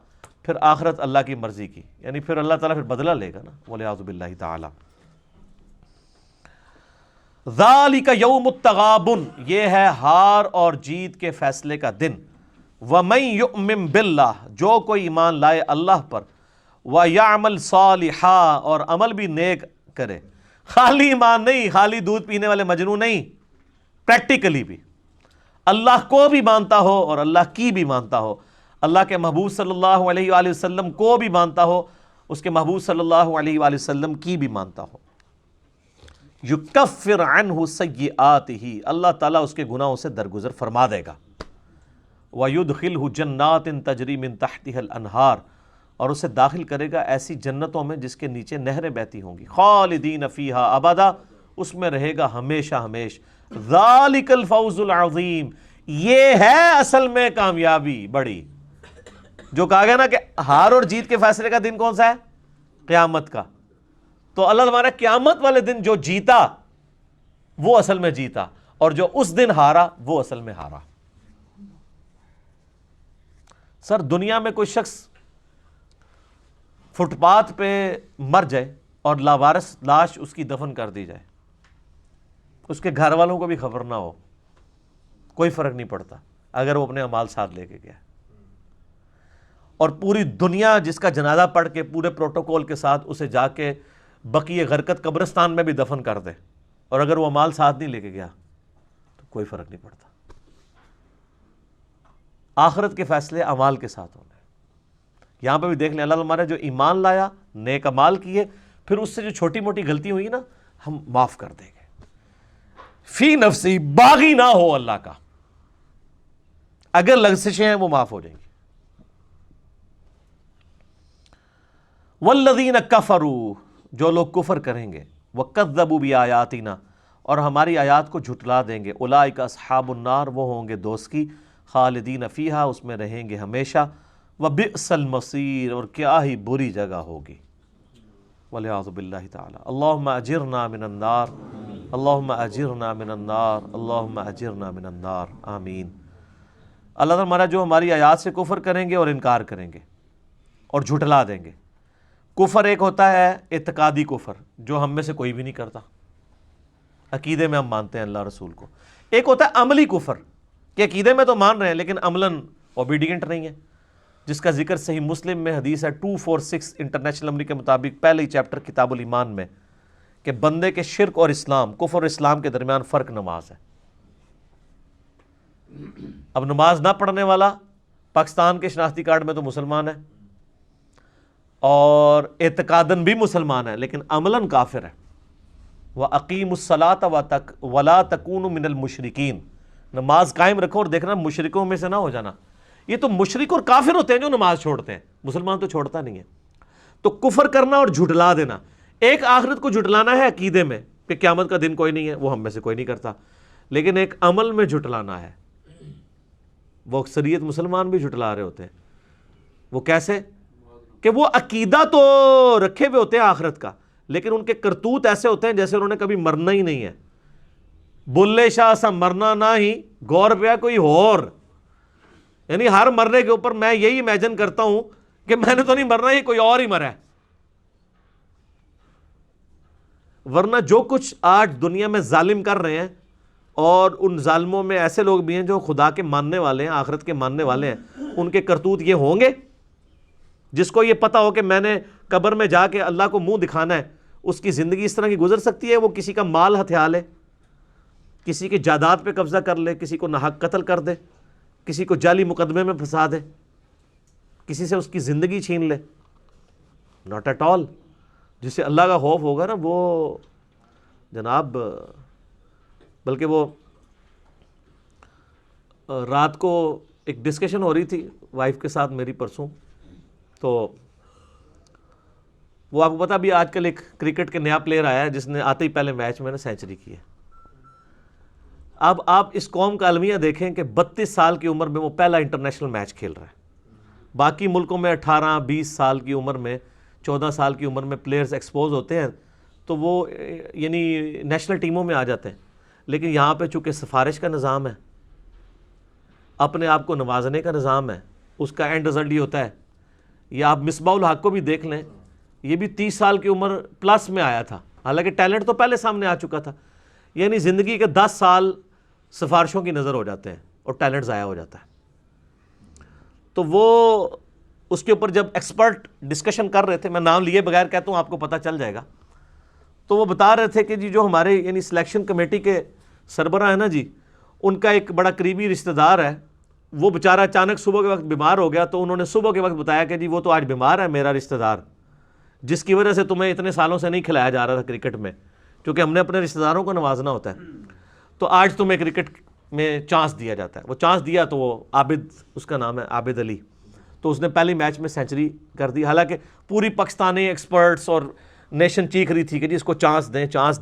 پھر آخرت اللہ کی مرضی کی، یعنی پھر اللہ تعالیٰ پھر بدلہ لے گا نا، والعیاذ باللہ تعالی۔ ذالک یوم التغابن، یہ ہے ہار اور جیت کے فیصلے کا دن. وَمَن یؤمن باللہ، جو کوئی ایمان لائے اللہ پر، وَیعمل صالحا، اور عمل بھی نیک کرے. خالی ایمان نہیں، خالی دودھ پینے والے مجنون نہیں، پریکٹیکلی بھی اللہ کو بھی مانتا ہو اور اللہ کی بھی مانتا ہو، اللہ کے محبوب صلی اللہ علیہ وآلہ وسلم کو بھی مانتا ہو، اس کے محبوب صلی اللہ علیہ وآلہ وسلم کی بھی مانتا ہو. یکفر عنہ سیئاتہ، اللہ تعالیٰ اس کے گناہوں سے درگزر فرما دے گا. وَيُدْخِلْهُ جَنَّاتٍ تَجْرِي مِن تَحْتِهَا الْأَنْهَارُ، اور اسے داخل کرے گا ایسی جنتوں میں جس کے نیچے نہریں بہتی ہوں گی. خالدین فیہا ابدا، اس میں رہے گا ہمیشہ ہمیش. ذالک الفوز العظیم، یہ ہے اصل میں کامیابی بڑی. جو کہا گیا نا کہ ہار اور جیت کے فیصلے کا دن کون سا ہے؟ قیامت کا. تو اللہ ہمارا قیامت والے دن جو جیتا وہ اصل میں جیتا، اور جو اس دن ہارا وہ اصل میں ہارا. سر دنیا میں کوئی شخص فٹ پاتھ پہ مر جائے اور لاوارث لاش اس کی دفن کر دی جائے، اس کے گھر والوں کو بھی خبر نہ ہو، کوئی فرق نہیں پڑتا اگر وہ اپنے اعمال ساتھ لے کے گیا. اور پوری دنیا جس کا جنازہ پڑھ کے پورے پروٹوکول کے ساتھ اسے جا کے بقیہ غرقت قبرستان میں بھی دفن کر دے، اور اگر وہ اعمال ساتھ نہیں لے کے گیا تو کوئی فرق نہیں پڑتا. آخرت کے فیصلے اعمال کے ساتھ ہونے. یہاں پہ بھی دیکھ لیں، اللہ ہمارا جو ایمان لایا، نیک اعمال کیے، پھر اس سے جو چھوٹی موٹی غلطی ہوئی نا ہم معاف کر دیں گے. فی نفسی، باغی نہ ہو اللہ کا، اگر لغزشیں ہیں وہ معاف ہو جائیں گی. والذین کفروا، جو لوگ کفر کریں گے، وکذبوا بآیاتنا، اور ہماری آیات کو جھٹلا دیں گے، اولئک اصحاب النار، وہ ہوں گے دوست کی، خالدین فیہا، اس میں رہیں گے ہمیشہ، وبئس المصیر، اور کیا ہی بری جگہ ہوگی. والعیاذ باللہ تعالی. اللہم اجرنا من النار، اللہم اجرنا من النار، اللہم اجرنا من النار، آمین. اللہ تعالیٰ ہمارا جو ہماری آیات سے کفر کریں گے اور انکار کریں گے اور جھٹلا دیں گے. کفر ایک ہوتا ہے اعتقادی کفر، جو ہم میں سے کوئی بھی نہیں کرتا، عقیدے میں ہم مانتے ہیں اللہ رسول کو. ایک ہوتا ہے عملی کفر، کہ عقیدے میں تو مان رہے ہیں لیکن عملاً اوبیڈینٹ نہیں ہے، جس کا ذکر صحیح مسلم میں حدیث ہے 246 انٹرنیشنل نمبر کے مطابق، پہلے ہی چیپٹر کتاب الایمان میں، کہ بندے کے شرک اور اسلام، کفر اور اسلام کے درمیان فرق نماز ہے. اب نماز نہ پڑھنے والا پاکستان کے شناختی کارڈ میں تو مسلمان ہے اور اعتقاداً بھی مسلمان ہے، لیکن عملاً کافر ہے. وَأَقِيمُوا الصَّلَاةَ وَلَا تَكُونُوا مِنَ الْمُشْرِكِينَ، نماز قائم رکھو اور دیکھنا مشرکوں میں سے نہ ہو جانا. یہ تو مشرک اور کافر ہوتے ہیں جو نماز چھوڑتے ہیں، مسلمان تو چھوڑتا نہیں ہے. تو کفر کرنا اور جھٹلا دینا، ایک آخرت کو جھٹلانا ہے عقیدے میں کہ قیامت کا دن کوئی نہیں ہے، وہ ہم میں سے کوئی نہیں کرتا، لیکن ایک عمل میں جھٹلانا ہے. وہ اکثریت مسلمان بھی جھٹلا رہے ہوتے ہیں. وہ کیسے؟ کہ وہ عقیدہ تو رکھے ہوئے ہوتے ہیں آخرت کا، لیکن ان کے کرتوت ایسے ہوتے ہیں جیسے انہوں نے کبھی مرنا ہی نہیں ہے. بلے شاہ سا مرنا نہ ہی، غور پیا کوئی اور، یعنی ہر مرنے کے اوپر میں یہی امیجن کرتا ہوں کہ میں نے تو نہیں مرنا، یہ کوئی اور ہی مرا ہے. ورنہ جو کچھ آج دنیا میں ظالم کر رہے ہیں، اور ان ظالموں میں ایسے لوگ بھی ہیں جو خدا کے ماننے والے ہیں، آخرت کے ماننے والے ہیں، ان کے کرتوت یہ ہوں گے؟ جس کو یہ پتا ہو کہ میں نے قبر میں جا کے اللہ کو منہ دکھانا ہے، اس کی زندگی اس طرح کی گزر سکتی ہے؟ وہ کسی کا مال ہتھیا لے، کسی کی جائیداد پہ قبضہ کر لے، کسی کو ناحق قتل کر دے، کسی کو جعلی مقدمے میں پھنسا دے، کسی سے اس کی زندگی چھین لے؟ Not at all. جسے اللہ کا خوف ہوگا نا وہ جناب، بلکہ وہ رات کو ایک ڈسکشن ہو رہی تھی وائف کے ساتھ میری پرسوں، تو وہ آپ کو پتا بھی آج کل ایک کرکٹ کے نیا پلیئر آیا ہے جس نے آتے ہی پہلے میچ میں نے سینچری کی ہے. اب آپ اس قوم کا المیہ دیکھیں کہ 32 سال کی عمر میں وہ پہلا انٹرنیشنل میچ کھیل رہا ہے. باقی ملکوں میں 18 20 سال کی عمر میں، 14 سال کی عمر میں پلیئرز ایکسپوز ہوتے ہیں تو وہ یعنی نیشنل ٹیموں میں آ جاتے ہیں. لیکن یہاں پہ چونکہ سفارش کا نظام ہے، اپنے آپ کو نوازنے کا نظام ہے، اس کا اینڈ رزلٹ یہ ہوتا ہے. یا آپ مصباح الحق کو بھی دیکھ لیں، یہ بھی 30 سال کی عمر پلس میں آیا تھا، حالانکہ ٹیلنٹ تو پہلے سامنے آ چکا تھا. یعنی زندگی کے 10 سال سفارشوں کی نظر ہو جاتے ہیں اور ٹیلنٹ ضائع ہو جاتا ہے. تو وہ اس کے اوپر جب ایکسپرٹ ڈسکشن کر رہے تھے، میں نام لیے بغیر کہتا ہوں آپ کو پتہ چل جائے گا، تو وہ بتا رہے تھے کہ جی جو ہمارے یعنی سلیکشن کمیٹی کے سربراہ ہیں نا جی، ان کا ایک بڑا قریبی رشتہ دار ہے، وہ بیچارہ اچانک صبح کے وقت بیمار ہو گیا. تو انہوں نے صبح کے وقت بتایا کہ جی وہ تو آج بیمار ہے میرا رشتہ دار، جس کی وجہ سے تمہیں اتنے سالوں سے نہیں کھلایا جا رہا تھا کرکٹ میں، کیونکہ ہم نے اپنے رشتہ داروں کو نوازنا ہوتا ہے، تو آج تمہیں کرکٹ میں چانس دیا جاتا ہے. وہ چانس دیا تو وہ عابد، اس کا نام ہے عابد علی، تو اس نے پہلی میچ میں سینچری کر دی. حالانکہ پوری پاکستانی ایکسپرٹس اور نیشن چیخ رہی تھی کہ جی اس کو چانس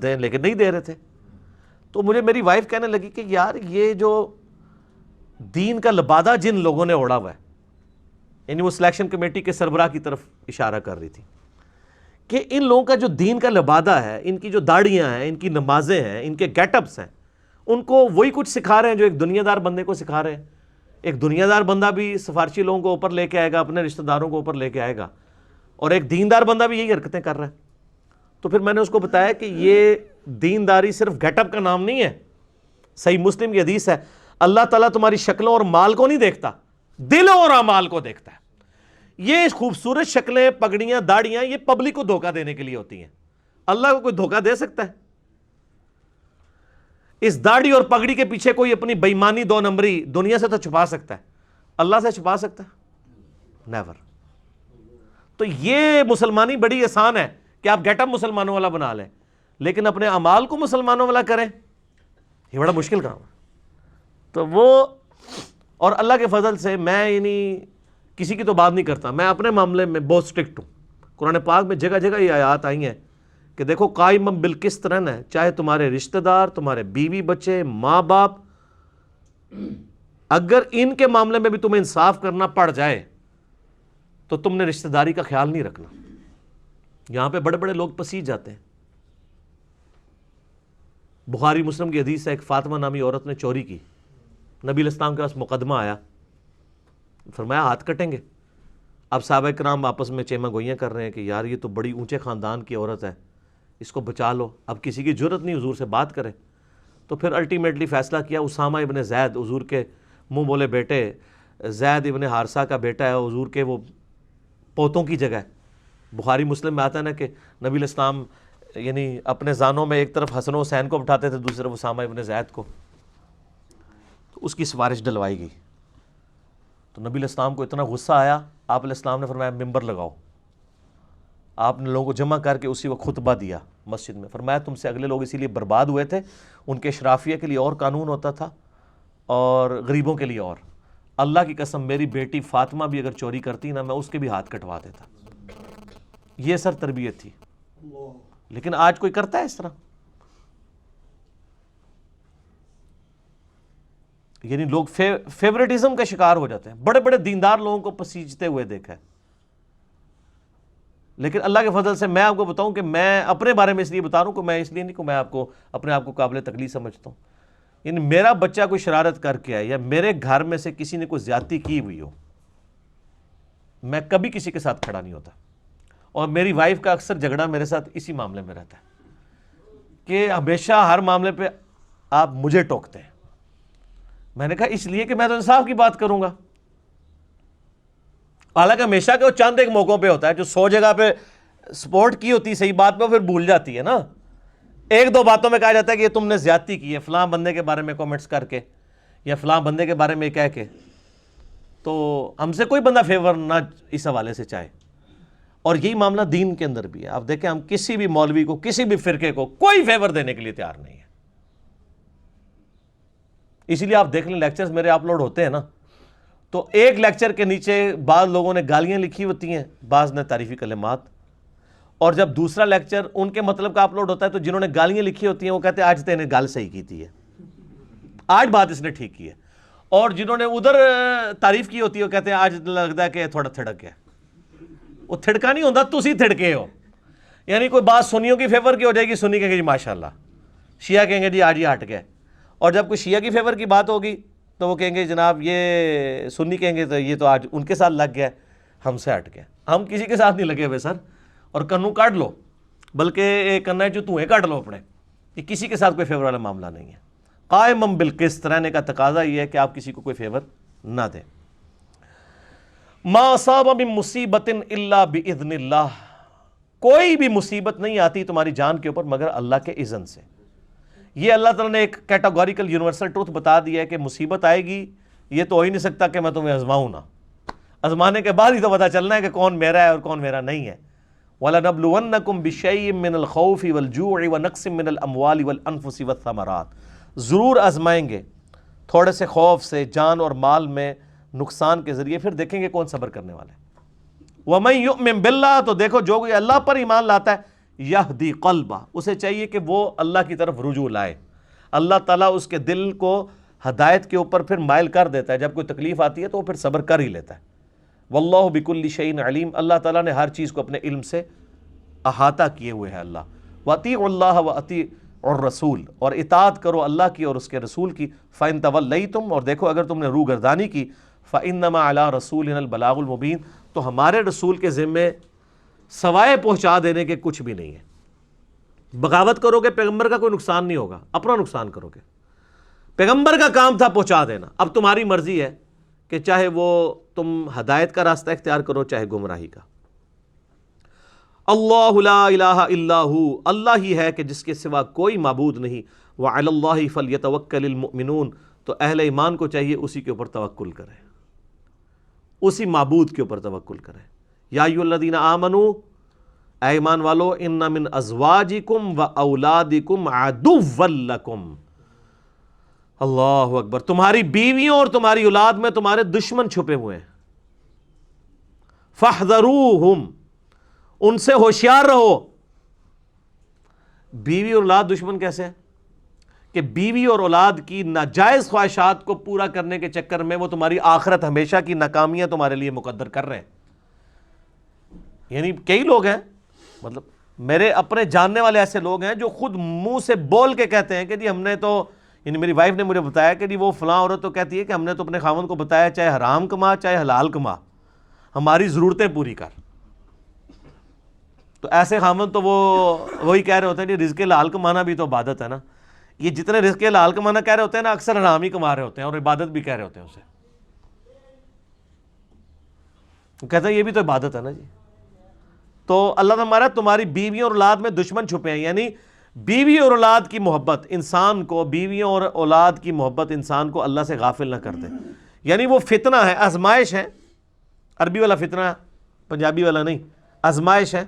دیں، لیکن نہیں دے رہے تھے. تو مجھے میری وائف کہنے لگی کہ یار یہ جو دین کا لبادہ جن لوگوں نے اوڑا ہوا ہے، یعنی وہ سلیکشن کمیٹی کے سربراہ کی طرف اشارہ کر رہی تھی کہ ان لوگوں کا جو دین کا لبادہ ہے، ان کی جو داڑیاں ہیں، ان کی نمازیں ہیں، ان کے گیٹ اپس ہیں، ان کو وہی کچھ سکھا رہے ہیں جو ایک دنیا دار بندے کو سکھا رہے ہیں. ایک دنیا دار بندہ بھی سفارشی لوگوں کو اوپر لے کے آئے گا، اپنے رشتہ داروں کو اوپر لے کے آئے گا، اور ایک دیندار بندہ بھی یہی حرکتیں کر رہا ہے. تو پھر میں نے اس کو بتایا کہ یہ دینداری صرف گیٹ اپ کا نام نہیں ہے. صحیح مسلم کی حدیث ہے، اللہ تعالیٰ تمہاری شکلوں اور مال کو نہیں دیکھتا، دل اور اعمال کو دیکھتا ہے. یہ خوبصورت شکلیں، پگڑیاں، داڑیاں، یہ پبلک کو دھوکہ دینے کے لیے ہوتی ہیں. اللہ کو کوئی دھوکہ دے سکتا ہے؟ اس داڑھی اور پگڑی کے پیچھے کوئی اپنی بےایمانی 2 نمبری دنیا سے تو چھپا سکتا ہے، اللہ سے چھپا سکتا ہے؟ نیور. تو یہ مسلمانی بڑی آسان ہے کہ آپ گیٹ اپ مسلمانوں والا بنا لیں، لیکن اپنے اعمال کو مسلمانوں والا کریں، یہ بڑا مشکل کام ہے. تو وہ، اور اللہ کے فضل سے میں یعنی کسی کی تو بات نہیں کرتا، میں اپنے معاملے میں بہت اسٹرکٹ ہوں. قرآن پاک میں جگہ جگہ یہ آیات آئی ہیں کہ دیکھو قائم بالقسط رہنا ہے، چاہے تمہارے رشتہ دار، تمہارے بیوی بچے، ماں باپ، اگر ان کے معاملے میں بھی تمہیں انصاف کرنا پڑ جائے تو تم نے رشتہ داری کا خیال نہیں رکھنا. یہاں پہ بڑے بڑے لوگ پسیج جاتے ہیں. بخاری مسلم کی حدیث ہے، ایک فاطمہ نامی عورت نے چوری کی، نبی علیہ السلام کے پاس مقدمہ آیا، فرمایا ہاتھ کٹیں گے. اب صحابہ کرام آپس میں چیمہ گوئیاں کر رہے ہیں کہ یار یہ تو بڑی اونچے خاندان کی عورت ہے، اس کو بچا لو. اب کسی کی جرت نہیں حضور سے بات کرے. تو پھر الٹیمیٹلی فیصلہ کیا، اسامہ ابن زید، حضور کے منہ بولے بیٹے، زید ابن حارثہ کا بیٹا ہے، حضور کے وہ پوتوں کی جگہ ہے. بخاری مسلم میں آتا ہے نا کہ نبی علیہ السلام یعنی اپنے زانوں میں ایک طرف حسن و حسین کو بٹھاتے تھے، دوسری طرف اسامہ ابن زید کو. تو اس کی سفارش ڈلوائی گئی. تو نبی علیہ السلام کو اتنا غصہ آیا، آپ علیہ السلام نے فرمایا ممبر لگاؤ. آپ نے لوگوں کو جمع کر کے اسی وقت خطبہ دیا مسجد میں. فرمایا تم سے اگلے لوگ اسی لیے برباد ہوئے تھے، ان کے اشرافیہ کے لیے اور قانون ہوتا تھا اور غریبوں کے لیے اور. اللہ کی قسم میری بیٹی فاطمہ بھی اگر چوری کرتی نا، میں اس کے بھی ہاتھ کٹوا دیتا. یہ سر تربیت تھی. لیکن آج کوئی کرتا ہے اس طرح؟ یعنی لوگ فیورٹزم کا شکار ہو جاتے ہیں. بڑے بڑے دیندار لوگوں کو پسیجتے ہوئے دیکھا ہے. لیکن اللہ کے فضل سے میں آپ کو بتاؤں کہ میں اپنے بارے میں اس لیے بتا رہا ہوں کہ میں اس لیے نہیں کہ میں آپ کو اپنے آپ کو قابل تقلید سمجھتا ہوں. یعنی میرا بچہ کوئی شرارت کر کے آئے یا میرے گھر میں سے کسی نے کوئی زیادتی کی ہوئی ہو، میں کبھی کسی کے ساتھ کھڑا نہیں ہوتا. اور میری وائف کا اکثر جھگڑا میرے ساتھ اسی معاملے میں رہتا ہے کہ ہمیشہ ہر معاملے پہ آپ مجھے ٹوکتے ہیں. میں نے کہا اس لیے کہ میں تو انصاف کی بات کروں گا. حالانکہ ہمیشہ کہ وہ چند ایک موقعوں پہ ہوتا ہے، جو 100 جگہ پہ سپورٹ کی ہوتی ہے صحیح بات پہ، پھر بھول جاتی ہے نا. 1-2 باتوں میں کہا جاتا ہے کہ یہ تم نے زیادتی کی ہے فلاں بندے کے بارے میں کامنٹس کر کے یا فلاں بندے کے بارے میں کہہ کے. تو ہم سے کوئی بندہ فیور نہ اس حوالے سے چاہے. اور یہی معاملہ دین کے اندر بھی ہے. آپ دیکھیں ہم کسی بھی مولوی کو، کسی بھی فرقے کو کوئی فیور دینے کے لیے تیار نہیں ہے. اسی لیے آپ دیکھ لیں لیکچرز میرے اپلوڈ ہوتے ہیں نا، تو ایک لیکچر کے نیچے بعض لوگوں نے گالیاں لکھی ہوتی ہیں، بعض نے تعریفی کلمات. اور جب دوسرا لیکچر ان کے مطلب کا اپلوڈ ہوتا ہے تو جنہوں نے گالیاں لکھی ہوتی ہیں وہ کہتے ہیں آج تو انہیں گال صحیح کی تھی ہے، آج بات اس نے ٹھیک کی ہے. اور جنہوں نے ادھر تعریف کی ہوتی ہے وہ کہتے ہیں آج لگتا ہے کہ تھوڑا تھڑک گیا. وہ تھڑکا نہیں ہوتا، تسی تھڑکے ہو. یعنی کوئی بات سنیوں کی فیور کی ہو جائے گی، سنی کہیں گے جی ماشاءاللہ، شیعہ کہیں گے جی آج یہ ہٹ گئے. اور جب کوئی شیعہ کی فیور کی بات ہوگی تو وہ کہیں گے جناب یہ سنی، کہیں گے تو یہ تو آج ان کے ساتھ لگ گیا، ہم سے ہٹ گیا. ہم کسی کے ساتھ نہیں لگے ہوئے سر. اور کنوں کاٹ لو، بلکہ ایک کنا جو تُویں کاٹ لو اپنے. یہ کسی کے ساتھ کوئی فیور والا معاملہ نہیں ہے. قائم بالقسط رہنے کا تقاضا یہ ہے کہ آپ کسی کو کوئی فیور نہ دیں. ما اصاب من مصیبت الا باذن اللہ، کوئی بھی مصیبت نہیں آتی تمہاری جان کے اوپر مگر اللہ کے اذن سے. یہ اللہ تعالیٰ نے ایک کیٹاگوریکل یونیورسل ٹروتھ بتا دیا ہے کہ مصیبت آئے گی، یہ تو ہو ہی نہیں سکتا کہ میں تمہیں آزماؤں نہ. آزمانے کے بعد ہی تو پتہ چلنا ہے کہ کون میرا ہے اور کون میرا نہیں ہے. وَلَنَبْلُوَنَّكُمْ بِشَيْءٍ مِّنَ الْخَوْفِ وَالْجُوعِ وَنَقْصٍ مِّنَ الْأَمْوَالِ وَالْأَنفُسِ وَالثَّمَرَاتِ، ضرور آزمائیں گے تھوڑے سے خوف سے، جان اور مال میں نقصان کے ذریعے، پھر دیکھیں گے کون صبر کرنے والا ہے. وَمَن يُؤْمِن بِاللَّهِ، تو دیکھو جو کوئی اللہ پر ایمان لاتا ہے، یہدی قلبہ، اسے چاہیے کہ وہ اللہ کی طرف رجوع لائے. اللہ تعالیٰ اس کے دل کو ہدایت کے اوپر پھر مائل کر دیتا ہے. جب کوئی تکلیف آتی ہے تو وہ پھر صبر کر ہی لیتا ہے. واللہ بکل شیء علیم، اللہ تعالیٰ نے ہر چیز کو اپنے علم سے احاطہ کیے ہوئے ہے. اللہ وَأَطِیعُوا اللَّهَ وَأَطِیعُوا الرَّسُولَ، اور اطاعت کرو اللہ کی اور اس کے رسول کی. فَإِن تَوَلَّیْتُمْ، اور دیکھو اگر تم نے روگردانی کی، فَإِنَّمَا عَلَىٰ رَسُولِنَا الْبَلَاغُ الْمُبِینُ، تو ہمارے رسول کے ذمے سوائے پہنچا دینے کے کچھ بھی نہیں ہے. بغاوت کرو گے پیغمبر کا کوئی نقصان نہیں ہوگا، اپنا نقصان کرو گے. پیغمبر کا کام تھا پہنچا دینا، اب تمہاری مرضی ہے کہ چاہے وہ تم ہدایت کا راستہ اختیار کرو چاہے گمراہی کا. اللہ لا الہ الا ہو، اللہ ہی ہے کہ جس کے سوا کوئی معبود نہیں. وعلی اللہ فلیتوکل المؤمنون، تو اہل ایمان کو چاہیے اسی کے اوپر توکل کرے، اسی معبود کے اوپر توکل کرے. یا ایھا الذین آمنوا، اے ایمان والو، ان من ازواجکم و اولادکم عدوا لکم. اللہ اکبر، تمہاری بیویوں اور تمہاری اولاد میں تمہارے دشمن چھپے ہوئے ہیں. فاحذروہم، ان سے ہوشیار رہو. بیوی اور اولاد دشمن کیسے ہے؟ کہ بیوی اور اولاد کی ناجائز خواہشات کو پورا کرنے کے چکر میں وہ تمہاری آخرت ہمیشہ کی ناکامیاں تمہارے لیے مقدر کر رہے ہیں. یعنی کئی لوگ ہیں، مطلب میرے اپنے جاننے والے ایسے لوگ ہیں جو خود منہ سے بول کے کہتے ہیں کہ جی ہم نے تو، یعنی میری وائف نے مجھے بتایا کہ جی وہ فلاں عورت تو کہتی ہے کہ ہم نے تو اپنے خاوند کو بتایا چاہے حرام کما چاہے حلال کما، ہماری ضرورتیں پوری کر. تو ایسے خاوند تو وہ وہی کہہ رہے ہوتے ہیں جی رزق حلال کمانا بھی تو عبادت ہے نا. یہ جتنے رزق حلال کمانا کہہ رہے ہوتے ہیں نا، اکثر حرام ہی کما رہے ہوتے ہیں اور عبادت بھی کہہ رہے ہوتے ہیں اسے. کہتا ہے یہ بھی تو عبادت ہے نا جی. تو اللہ ہمارا تمہاری بیویوں اور اولاد میں دشمن چھپے ہیں. یعنی بیوی اور اولاد کی محبت انسان کو، بیویوں اور اولاد کی محبت انسان کو اللہ سے غافل نہ کر دے. یعنی وہ فتنہ ہے، آزمائش ہے. عربی والا فتنہ ہے، پنجابی والا نہیں، آزمائش ہے.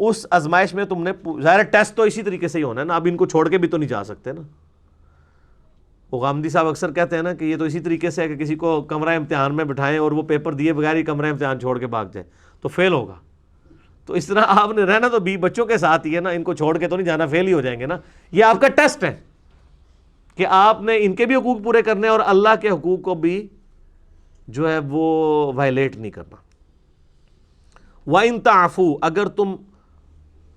اس آزمائش میں تم نے ظاہر ٹیسٹ تو اسی طریقے سے ہی ہونا ہے نا. اب ان کو چھوڑ کے بھی تو نہیں جا سکتے نا. وہ غامدی صاحب اکثر کہتے ہیں نا کہ یہ تو اسی طریقے سے ہے کہ کسی کو کمرہ امتحان میں بٹھائیں اور وہ پیپر دیے بغیر ہی کمرہ امتحان چھوڑ کے بھاگ جائے تو فیل ہوگا. تو اس طرح آپ نے رہنا تو بچوں کے ساتھ ہی ہے نا، ان کو چھوڑ کے تو نہیں جانا، فیل ہی ہو جائیں گے نا. یہ آپ کا ٹیسٹ ہے کہ آپ نے ان کے بھی حقوق پورے کرنے اور اللہ کے حقوق کو بھی جو ہے وہ وائلیٹ نہیں کرنا. وَإِن تَعْفُوا، اگر تم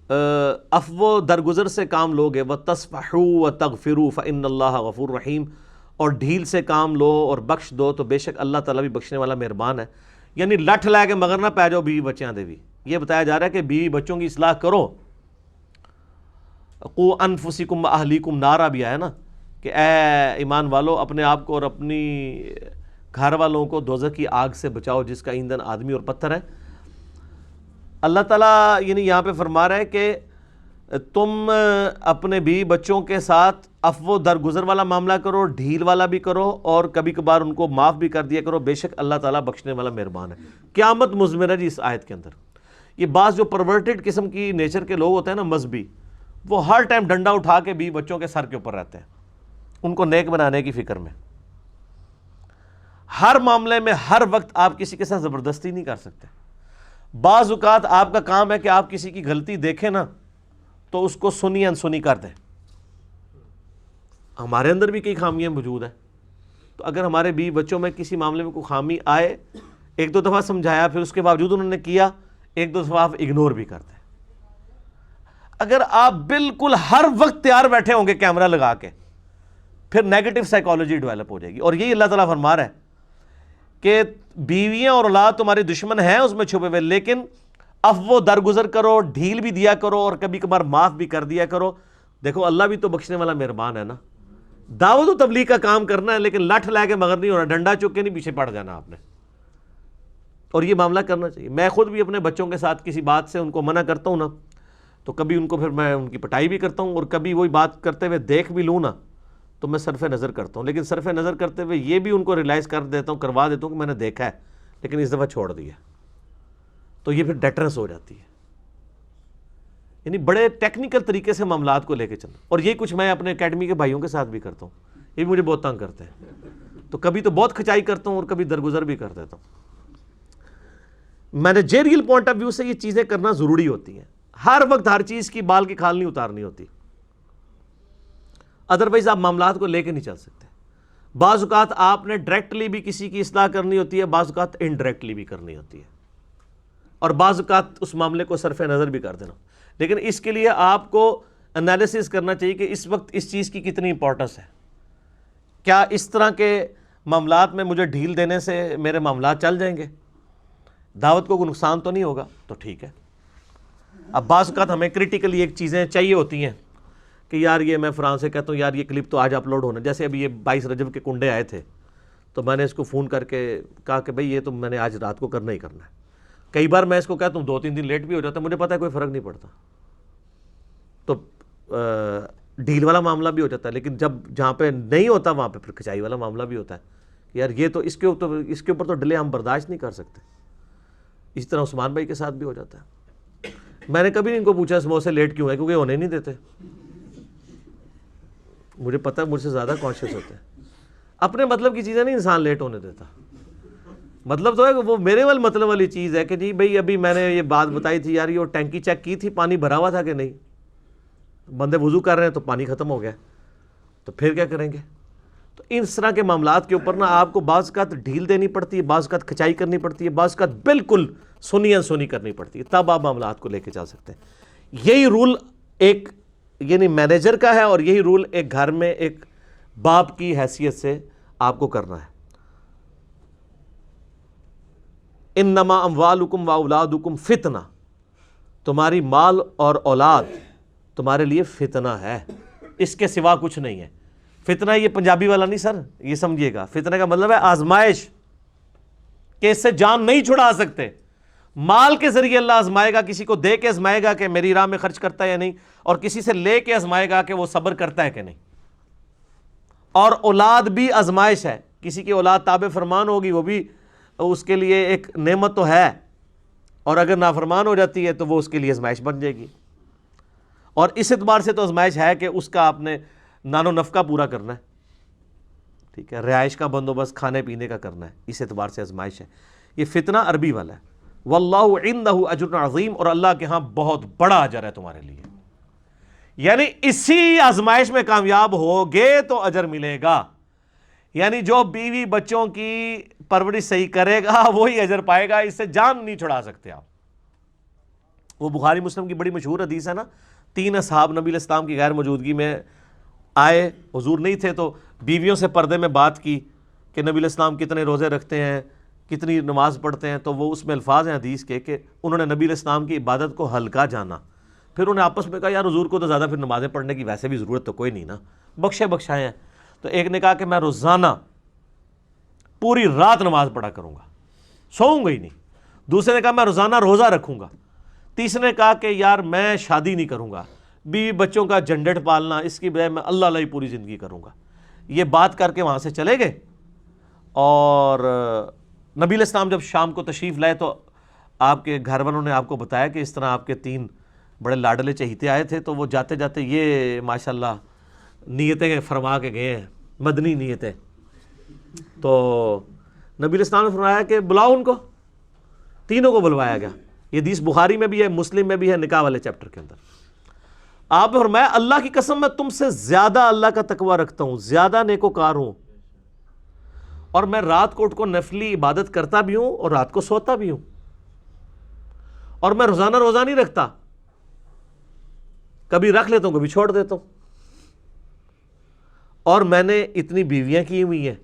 عفو درگزر سے کام لوگے، وَتَصْفَحُوا وَتَغْفِرُوا فَإِنَّ اللَّهَ غَفُورٌ رَحِيمٌ، اور ڈھیل سے کام لو اور بخش دو تو بے شک اللہ تعالیٰ بھی بخشنے والا مہربان ہے. یعنی لٹھ لے کے مگر نہ پی جاؤ بیوی بچیاں دے بھی. یہ بتایا جا رہا ہے کہ بیوی بچوں کی اصلاح کرو. قُوا أَنفُسَكُمْ وَأَهْلِيكُمْ نارا بھی آیا نا کہ اے ایمان والو اپنے آپ کو اور اپنی گھر والوں کو دوزخ کی آگ سے بچاؤ جس کا ایندھن آدمی اور پتھر ہے. اللہ تعالیٰ یعنی یہاں پہ فرما رہا ہے کہ تم اپنے بیوی بچوں کے ساتھ عفو درگزر والا معاملہ کرو، ڈھیل والا بھی کرو اور کبھی کبھار ان کو معاف بھی کر دیا کرو. بے شک اللہ تعالیٰ بخشنے والا مہربان ہے. قیامت مضمر ہے جی اس آیت کے اندر. یہ بعض جو پرورٹڈ قسم کی نیچر کے لوگ ہوتے ہیں نا مذہبی، وہ ہر ٹائم ڈنڈا اٹھا کے بھی بچوں کے سر کے اوپر رہتے ہیں ان کو نیک بنانے کی فکر میں. ہر معاملے میں ہر وقت آپ کسی کے ساتھ زبردستی نہیں کر سکتے. بعض اوقات آپ کا کام ہے کہ آپ کسی کی غلطی دیکھیں نا تو اس کو سنی انسنی کر دیں. ہمارے اندر بھی کئی خامیاں موجود ہیں. تو اگر ہمارے بیوی بچوں میں کسی معاملے میں کوئی خامی آئے، ایک دو دفعہ سمجھایا، پھر اس کے باوجود انہوں نے کیا، ایک دو دفعہ آپ اگنور بھی کرتے ہیں. اگر آپ بالکل ہر وقت تیار بیٹھے ہوں گے کیمرہ لگا کے، پھر نیگیٹو سائیکالوجی ڈیولپ ہو جائے گی. اور یہی اللہ تعالیٰ فرما رہا ہے کہ بیویاں اور اولاد تمہارے دشمن ہیں اس میں چھپے ہوئے، لیکن عفو درگزر کرو، ڈھیل بھی دیا کرو اور کبھی کبھار معاف بھی کر دیا کرو. دیکھو اللہ بھی تو بخشنے والا مہربان ہے نا. دعوت و تبلیغ کا کام کرنا ہے لیکن لٹھ لے کے مگر نہیں ہونا, ڈنڈا چک کے نہیں پیچھے پڑ جانا آپ نے, اور یہ معاملہ کرنا چاہیے. میں خود بھی اپنے بچوں کے ساتھ کسی بات سے ان کو منع کرتا ہوں نا, تو کبھی ان کو پھر میں ان کی پٹائی بھی کرتا ہوں, اور کبھی وہی بات کرتے ہوئے دیکھ بھی لوں نا تو میں صرف نظر کرتا ہوں, لیکن صرف نظر کرتے ہوئے یہ بھی ان کو ریلائز کر دیتا ہوں, کروا دیتا ہوں کہ میں نے دیکھا ہے لیکن اس دفعہ چھوڑ دیا, تو یہ پھر ڈیٹرنس ہو جاتی ہے. یعنی بڑے ٹیکنیکل طریقے سے معاملات کو لے کے چلنا, اور یہ کچھ میں اپنے اکیڈمی کے بھائیوں کے ساتھ بھی کرتا ہوں, یہ بھی مجھے بہت تنگ کرتے ہیں, تو کبھی تو بہت کھچائی کرتا ہوں اور کبھی درگزر بھی کر دیتا ہوں. مینیجریل پوائنٹ آف ویو سے یہ چیزیں کرنا ضروری ہوتی ہیں, ہر وقت ہر چیز کی بال کی کھال نہیں اتارنی ہوتی, ادروائز آپ معاملات کو لے کے نہیں چل سکتے. بعض اوقات آپ نے ڈائریکٹلی بھی کسی کی اصلاح کرنی ہوتی ہے, بعض اوقات انڈائریکٹلی بھی کرنی ہوتی ہے, اور بعض اوقات اس معاملے کو صرف نظر بھی کر دینا. لیکن اس کے لیے آپ کو انالیسس کرنا چاہیے کہ اس وقت اس چیز کی کتنی امپورٹنس ہے. کیا اس طرح کے معاملات میں مجھے ڈھیل دینے سے میرے معاملات چل جائیں گے, دعوت کو کوئی نقصان تو نہیں ہوگا, تو ٹھیک ہے. اب بعض اوقات ہمیں کریٹیکلی ایک چیزیں چاہیے ہوتی ہیں کہ یار یہ میں فرانس سے کہتا ہوں یار یہ کلپ تو آج اپلوڈ ہونا, جیسے ابھی یہ 22 رجب کے کنڈے آئے تھے تو میں نے اس کو فون کر کے کہا کہ بھئی یہ تو میں نے آج رات کو کرنا ہی کرنا ہے. کئی بار میں اس کو کہتا ہوں 2-3 دن لیٹ بھی ہو جاتا ہے, مجھے پتہ ہے کوئی فرق نہیں پڑتا, تو ڈیل والا معاملہ بھی ہو جاتا ہے. لیکن جب جہاں پہ نہیں ہوتا وہاں پہ پھر کھچائی والا معاملہ بھی ہوتا ہے کہ یار یہ تو اس کے اوپر تو ڈیلے ہم برداشت نہیں کر سکتے. اسی طرح عثمان بھائی کے ساتھ بھی ہو جاتا ہے. میں نے کبھی نہیں ان کو پوچھا سموسے لیٹ کیوں ہے, کیونکہ ہونے نہیں دیتے. مجھے پتہ ہے مجھ سے زیادہ کانشیس ہوتے ہیں. اپنے مطلب کی چیزیں نہیں انسان لیٹ ہونے دیتا. مطلب تو ہے کہ وہ میرے والے مطلب والی چیز ہے کہ جی بھئی ابھی میں نے یہ بات بتائی تھی یار, یہ وہ ٹینکی چیک کی تھی, پانی بھرا ہوا تھا کہ نہیں, بندے وضو کر رہے ہیں تو پانی ختم ہو گیا, تو پھر کیا کریں گے. تو اس طرح کے معاملات کے اوپر نا آپ کو بعض اوقات ڈھیل دینی پڑتی ہے, بعض اوقات کھچائی کرنی پڑتی ہے, بعض اوقات بالکل سنی کرنی پڑتی ہے, تب آپ معاملات کو لے کے چل سکتے ہیں. یہی رول ایک یعنی مینیجر کا ہے, اور یہی رول ایک گھر میں ایک باپ کی حیثیت سے آپ کو کرنا ہے. انما اموالکم واولادکم فتنہ, تمہاری مال اور اولاد تمہارے لیے فتنہ ہے, اس کے سوا کچھ نہیں ہے. فتنہ یہ پنجابی والا نہیں سر, یہ سمجھیے گا, فتنہ کا مطلب ہے آزمائش, کہ اس سے جان نہیں چھڑا سکتے. مال کے ذریعے اللہ آزمائے گا, کسی کو دے کے آزمائے گا کہ میری راہ میں خرچ کرتا ہے یا نہیں, اور کسی سے لے کے آزمائے گا کہ وہ صبر کرتا ہے کہ نہیں. اور اولاد بھی آزمائش ہے, کسی کی اولاد تابع فرمان ہوگی وہ بھی اس کے لیے ایک نعمت تو ہے, اور اگر نافرمان ہو جاتی ہے تو وہ اس کے لیے آزمائش بن جائے گی. اور اس اعتبار سے تو آزمائش ہے کہ اس کا آپ نے نان و نفقہ پورا کرنا ہے, ٹھیک ہے, رہائش کا بندوبست کھانے پینے کا کرنا ہے, اس اعتبار سے آزمائش ہے. یہ فتنہ عربی والا ہے. واللہ عنہ اجر عظیم, اور اللہ کے ہاں بہت بڑا اجر ہے تمہارے لیے. یعنی اسی آزمائش میں کامیاب ہوگے تو اجر ملے گا. یعنی جو بیوی بچوں کی پرورش صحیح کرے گا وہی اجر پائے گا, اس سے جان نہیں چھڑا سکتے آپ. وہ بخاری مسلم کی بڑی مشہور حدیث ہے نا, 3 اصحاب نبی علیہ السلام کی غیر موجودگی میں آئے, حضور نہیں تھے, تو بیویوں سے پردے میں بات کی کہ نبی علیہ السلام کتنے روزے رکھتے ہیں, کتنی نماز پڑھتے ہیں. تو وہ اس میں الفاظ ہیں حدیث کے کہ انہوں نے نبی علیہ السلام کی عبادت کو ہلکا جانا. پھر انہوں نے آپس میں کہا یار حضور کو تو زیادہ پھر نمازیں پڑھنے کی ویسے بھی ضرورت تو کوئی نہیں نا, بخشائے ہیں. تو ایک نے کہا کہ میں روزانہ پوری رات نماز پڑھا کروں گا, سوؤں گا ہی نہیں. دوسرے نے کہا میں روزانہ روزہ رکھوں گا. تیسرے نے کہا کہ یار میں شادی نہیں کروں گا, بیوی بچوں کا جھنجٹ پالنا, اس کی بجائے میں اللہ علیہ پوری زندگی کروں گا. یہ بات کر کے وہاں سے چلے گئے, اور نبی علیہ السلام جب شام کو تشریف لائے تو آپ کے گھر والوں نے آپ کو بتایا کہ اس طرح آپ کے 3 بڑے لاڈلے چہیتے آئے تھے, تو وہ جاتے جاتے یہ ماشاءاللہ نیتیں فرما کے گئے ہیں, مدنی نیتیں. تو نبی علیہ السلام نے فرمایا کہ بلاؤ ان کو, تینوں کو بلوایا گیا. یہ حدیث بخاری میں بھی ہے, مسلم میں بھی ہے, نکاح والے چیپٹر کے اندر. آپ نے فرمایا اللہ کی قسم میں تم سے زیادہ اللہ کا تقوی رکھتا ہوں, زیادہ نیکوکار ہوں, اور میں رات کو اٹھ کو نفلی عبادت کرتا بھی ہوں اور رات کو سوتا بھی ہوں, اور میں روزانہ روزہ نہیں رکھتا, کبھی رکھ لیتا ہوں کبھی چھوڑ دیتا ہوں, اور میں نے اتنی بیویاں کی ہوئی ہیں.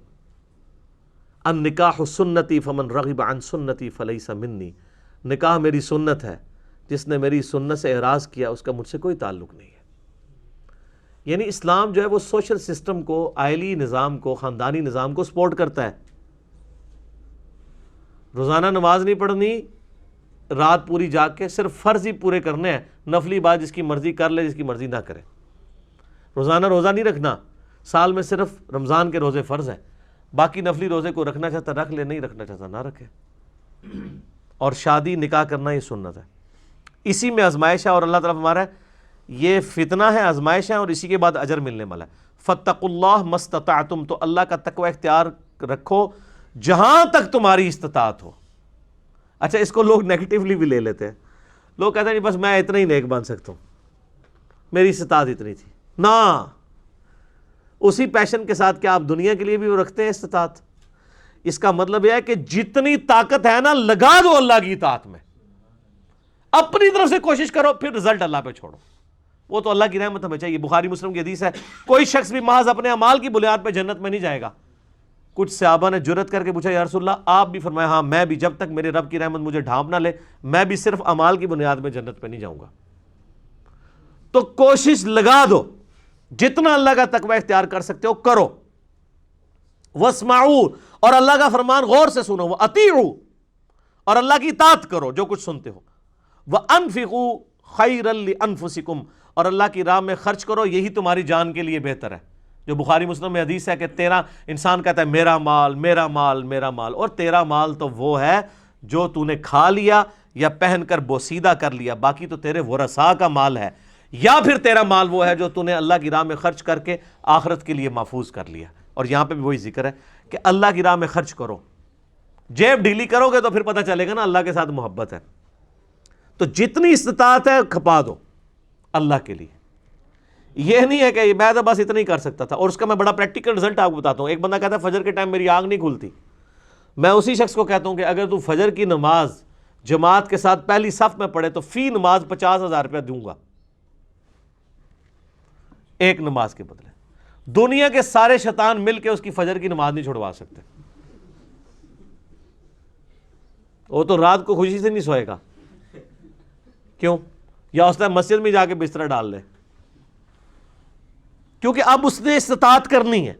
النکاح سنتی فمن رغب عن سنتی فلیس منی, نکاح میری سنت ہے, جس نے میری سنت سے اعراض کیا اس کا مجھ سے کوئی تعلق نہیں ہے. یعنی اسلام جو ہے وہ سوشل سسٹم کو، عائلی نظام کو، خاندانی نظام کو سپورٹ کرتا ہے. روزانہ نماز نہیں پڑھنی، رات پوری جاگ کے صرف فرض ہی پورے کرنے ہیں، نفلی بات جس کی مرضی کر لے، جس کی مرضی نہ کرے. روزانہ روزہ نہیں رکھنا، سال میں صرف رمضان کے روزے فرض ہیں، باقی نفلی روزے کو رکھنا چاہتا رکھ لے، نہیں رکھنا چاہتا نہ رکھے. اور شادی نکاح کرنا یہ سنت ہے. اسی میں آزمائش ہے، اور اللہ تعالیٰ فرما رہا ہے یہ فتنہ ہے، آزمائش ہے، اور اسی کے بعد اجر ملنے والا ہے. فاتقوا اللہ ما استطعتم، تو اللہ کا تقوی اختیار رکھو جہاں تک تمہاری استطاعت ہو. اچھا اس کو لوگ نیگیٹیولی بھی لے لیتے ہیں. لوگ کہتے ہیں نہیں بس میں اتنا ہی نیک بن سکتا ہوں، میری استطاعت اتنی تھی. نہ، اسی پیشن کے ساتھ کیا آپ دنیا کے لیے بھی وہ رکھتے ہیں استطاعت؟ اس کا مطلب یہ ہے کہ جتنی طاقت ہے نا لگا دو اللہ کی اطاعت میں، اپنی طرف سے کوشش کرو، پھر رزلٹ اللہ پہ چھوڑو. وہ تو اللہ کی رحمت ہمیں چاہیے. بخاری مسلم کی حدیث ہے کوئی شخص بھی محض اپنے اعمال کی بنیاد پہ جنت میں نہیں جائے گا. کچھ صحابہ نے جرت کر کے پوچھا یا رسول اللہ آپ بھی؟ فرمایا ہاں میں بھی، جب تک میرے رب کی رحمت مجھے ڈھانپ نہ لے میں بھی صرف اعمال کی بنیاد پہ جنت پہ نہیں جاؤں گا. تو کوشش لگا دو، جتنا اللہ کا تقوی اختیار کر سکتے ہو کرو. واسمعوا، اور اللہ کا فرمان غور سے سنو. واطیعوا، اور اللہ کی اطاعت کرو جو کچھ سنتے ہو. وانفقوا خیرا لانفسکم، اور اللہ کی راہ میں خرچ کرو، یہی تمہاری جان کے لیے بہتر ہے. جو بخاری مسلم میں حدیث ہے کہ تیرا انسان کہتا ہے میرا مال میرا مال میرا مال، اور تیرا مال تو وہ ہے جو تو نے کھا لیا یا پہن کر بوسیدہ کر لیا، باقی تو تیرے ورثاء کا مال ہے. یا پھر تیرا مال وہ ہے جو تو نے اللہ کی راہ میں خرچ کر کے آخرت کے لیے محفوظ کر لیا. اور یہاں پہ بھی وہی ذکر ہے کہ اللہ کی راہ میں خرچ کرو. جیب ڈھیلی کرو گے تو پھر پتہ چلے گا نا اللہ کے ساتھ محبت ہے. تو جتنی استطاعت ہے کھپا دو اللہ کے لیے. یہ نہیں ہے کہ میں تو بس اتنا ہی کر سکتا تھا. اور اس کا میں بڑا پریکٹیکل رزلٹ آپ کو بتاتا ہوں. ایک بندہ کہتا ہے فجر کے ٹائم میری آنکھ نہیں کھلتی. میں اسی شخص کو کہتا ہوں کہ اگر تو فجر کی نماز جماعت کے ساتھ پہلی صف میں پڑھے تو فی نماز 50,000 روپیہ دوں گا، ایک نماز کے بدلے. دنیا کے سارے شیطان مل کے اس کی فجر کی نماز نہیں چھڑوا سکتے. وہ تو رات کو خوشی سے نہیں سوئے گا. کیوں؟ یا اس نے مسجد میں جا کے بستر ڈال لے، کیونکہ اب اس نے استطاعت کرنی ہے.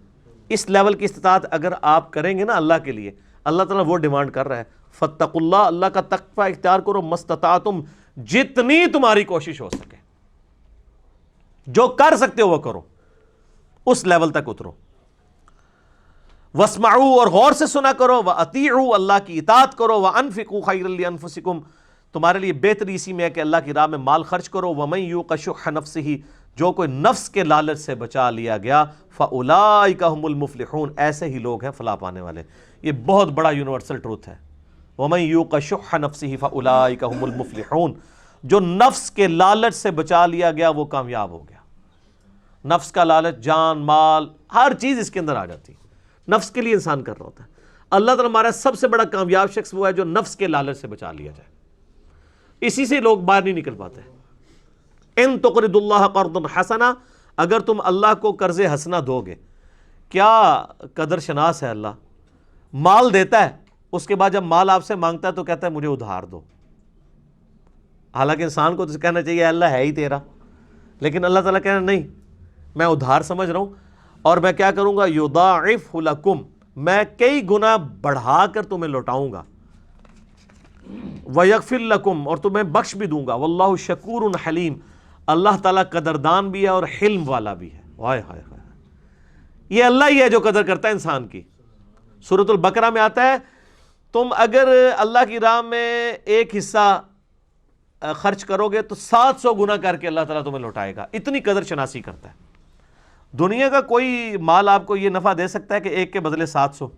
اس لیول کی استطاعت اگر آپ کریں گے نا اللہ کے لیے، اللہ تعالیٰ وہ ڈیمانڈ کر رہا ہے فاتقوا اللہ، اللہ کا تقوی اختیار کرو مستطاعتم، جتنی تمہاری کوشش ہو سکے، جو کر سکتے ہو وہ کرو، اس لیول تک اترو. واسمعوا، اور غور سے سنا کرو. واطیعوا، اللہ کی اطاعت کرو. وانفقوا خیرا لانفسکم، تمہارے لیے بہتری اسی میں ہے کہ اللہ کی راہ میں مال خرچ کرو. ومن یوق شح نفسہ، جو کوئی نفس کے لالچ سے بچا لیا گیا، فاولئک هم المفلحون، ایسے ہی لوگ ہیں فلاح پانے والے. یہ بہت بڑا یونیورسل ٹروتھ ہے. ومن یوق شح نفسہ فاولئک هم المفلحون، جو نفس کے لالچ سے بچا لیا گیا وہ کامیاب ہو گیا. نفس کا لالچ، جان مال ہر چیز اس کے اندر آ جاتی، نفس کے لیے انسان کر رہا ہوتا ہے. اللہ تعالیٰ ہمارا سب سے بڑا کامیاب شخص وہ ہے جو نفس کے لالچ سے بچا لیا جائے. اسی سے لوگ باہر نہیں نکل پاتے. ان تقرضوا اللہ قرضا حسنا، اگر تم اللہ کو قرض حسنا دو گے. کیا قدر شناس ہے اللہ. مال دیتا ہے، اس کے بعد جب مال آپ سے مانگتا ہے تو کہتا ہے مجھے ادھار دو. حالانکہ انسان کو تو کہنا چاہیے اللہ ہے ہی تیرا، لیکن اللہ تعالیٰ کہنا نہیں، میں ادھار سمجھ رہا ہوں، اور میں کیا کروں گا، یضاعف لکم، میں کئی گنا بڑھا کر تمہیں لوٹاؤں گا. وَيَغْفِرْ لَكُمْ، اور تمہیں بخش بھی دوں گا. وَاللَّهُ شَكُورٌ حَلِيمٌ، اللہ تعالیٰ قدردان بھی ہے اور حلم والا بھی ہے. ہائے ہائے ہائے، یہ اللہ ہی ہے جو قدر کرتا ہے انسان کی. سورۃ البقرہ میں آتا ہے تم اگر اللہ کی راہ میں ایک حصہ خرچ کرو گے تو 700 گنا کر کے اللہ تعالیٰ تمہیں لوٹائے گا. اتنی قدر شناسی کرتا ہے. دنیا کا کوئی مال آپ کو یہ نفع دے سکتا ہے کہ ایک کے بدلے 700،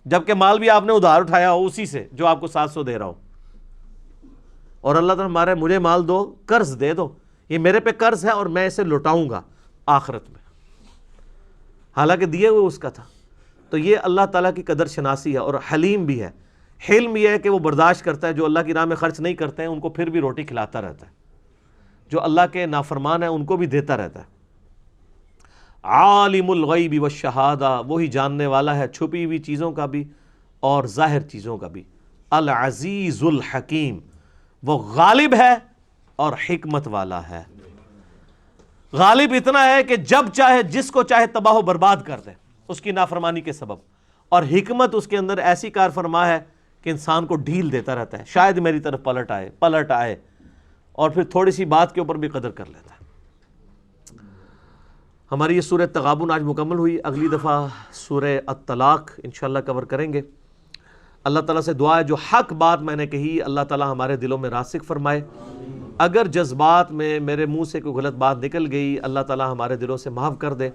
جبکہ مال بھی آپ نے ادھار اٹھایا ہو اسی سے جو آپ کو 700 دے رہا ہو. اور اللہ تعالیٰ ہمارے مجھے مال دو، قرض دے دو، یہ میرے پہ قرض ہے اور میں اسے لوٹاؤں گا آخرت میں، حالانکہ دیے ہوئے اس کا تھا. تو یہ اللہ تعالیٰ کی قدر شناسی ہے. اور حلیم بھی ہے. حلم یہ ہے کہ وہ برداشت کرتا ہے، جو اللہ کی راہ میں خرچ نہیں کرتے ہیں ان کو پھر بھی روٹی کھلاتا رہتا ہے، جو اللہ کے نافرمان ہیں ان کو بھی دیتا رہتا ہے. عالم الغیب والشہادہ، وہی جاننے والا ہے چھپی ہوئی چیزوں کا بھی اور ظاہر چیزوں کا بھی. العزیز الحکیم، وہ غالب ہے اور حکمت والا ہے. غالب اتنا ہے کہ جب چاہے جس کو چاہے تباہ و برباد کر دے اس کی نافرمانی کے سبب، اور حکمت اس کے اندر ایسی کار فرما ہے کہ انسان کو ڈھیل دیتا رہتا ہے، شاید میری طرف پلٹ آئے اور پھر تھوڑی سی بات کے اوپر بھی قدر کر لیتا ہے۔ ہماری یہ سورہ تغابن آج مکمل ہوئی، اگلی دفعہ سورہ الطلاق انشاءاللہ کور کریں گے۔ اللہ تعالیٰ سے دعا ہے جو حق بات میں نے کہی اللہ تعالیٰ ہمارے دلوں میں راسخ فرمائے، اگر جذبات میں میرے منہ سے کوئی غلط بات نکل گئی اللہ تعالیٰ ہمارے دلوں سے معاف کر دے،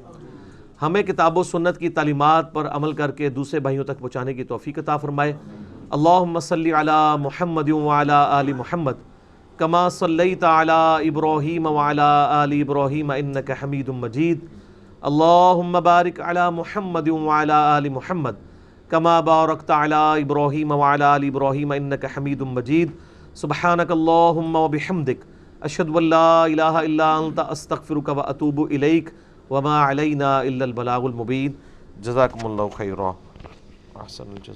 ہمیں کتاب و سنت کی تعلیمات پر عمل کر کے دوسرے بھائیوں تک پہنچانے کی توفیق عطا فرمائے۔ اللہم صلی علی محمد وعلی آل محمد کما صلیت علی ابراہیم وعلی آل ابراہیم انک حمید مجید، اللہم بارک علی محمد وعلی آل محمد کما بارکت علی ابراہیم وعلی آل ابراہیم انک حمید مجید، سبحانک اللہم وبحمدک اشہد ان لا الہ الا انت استغفرک واتوب الیک وما علینا الا البلاغ المبین۔ جزاکم اللہ خیرا، احسن الجزاء۔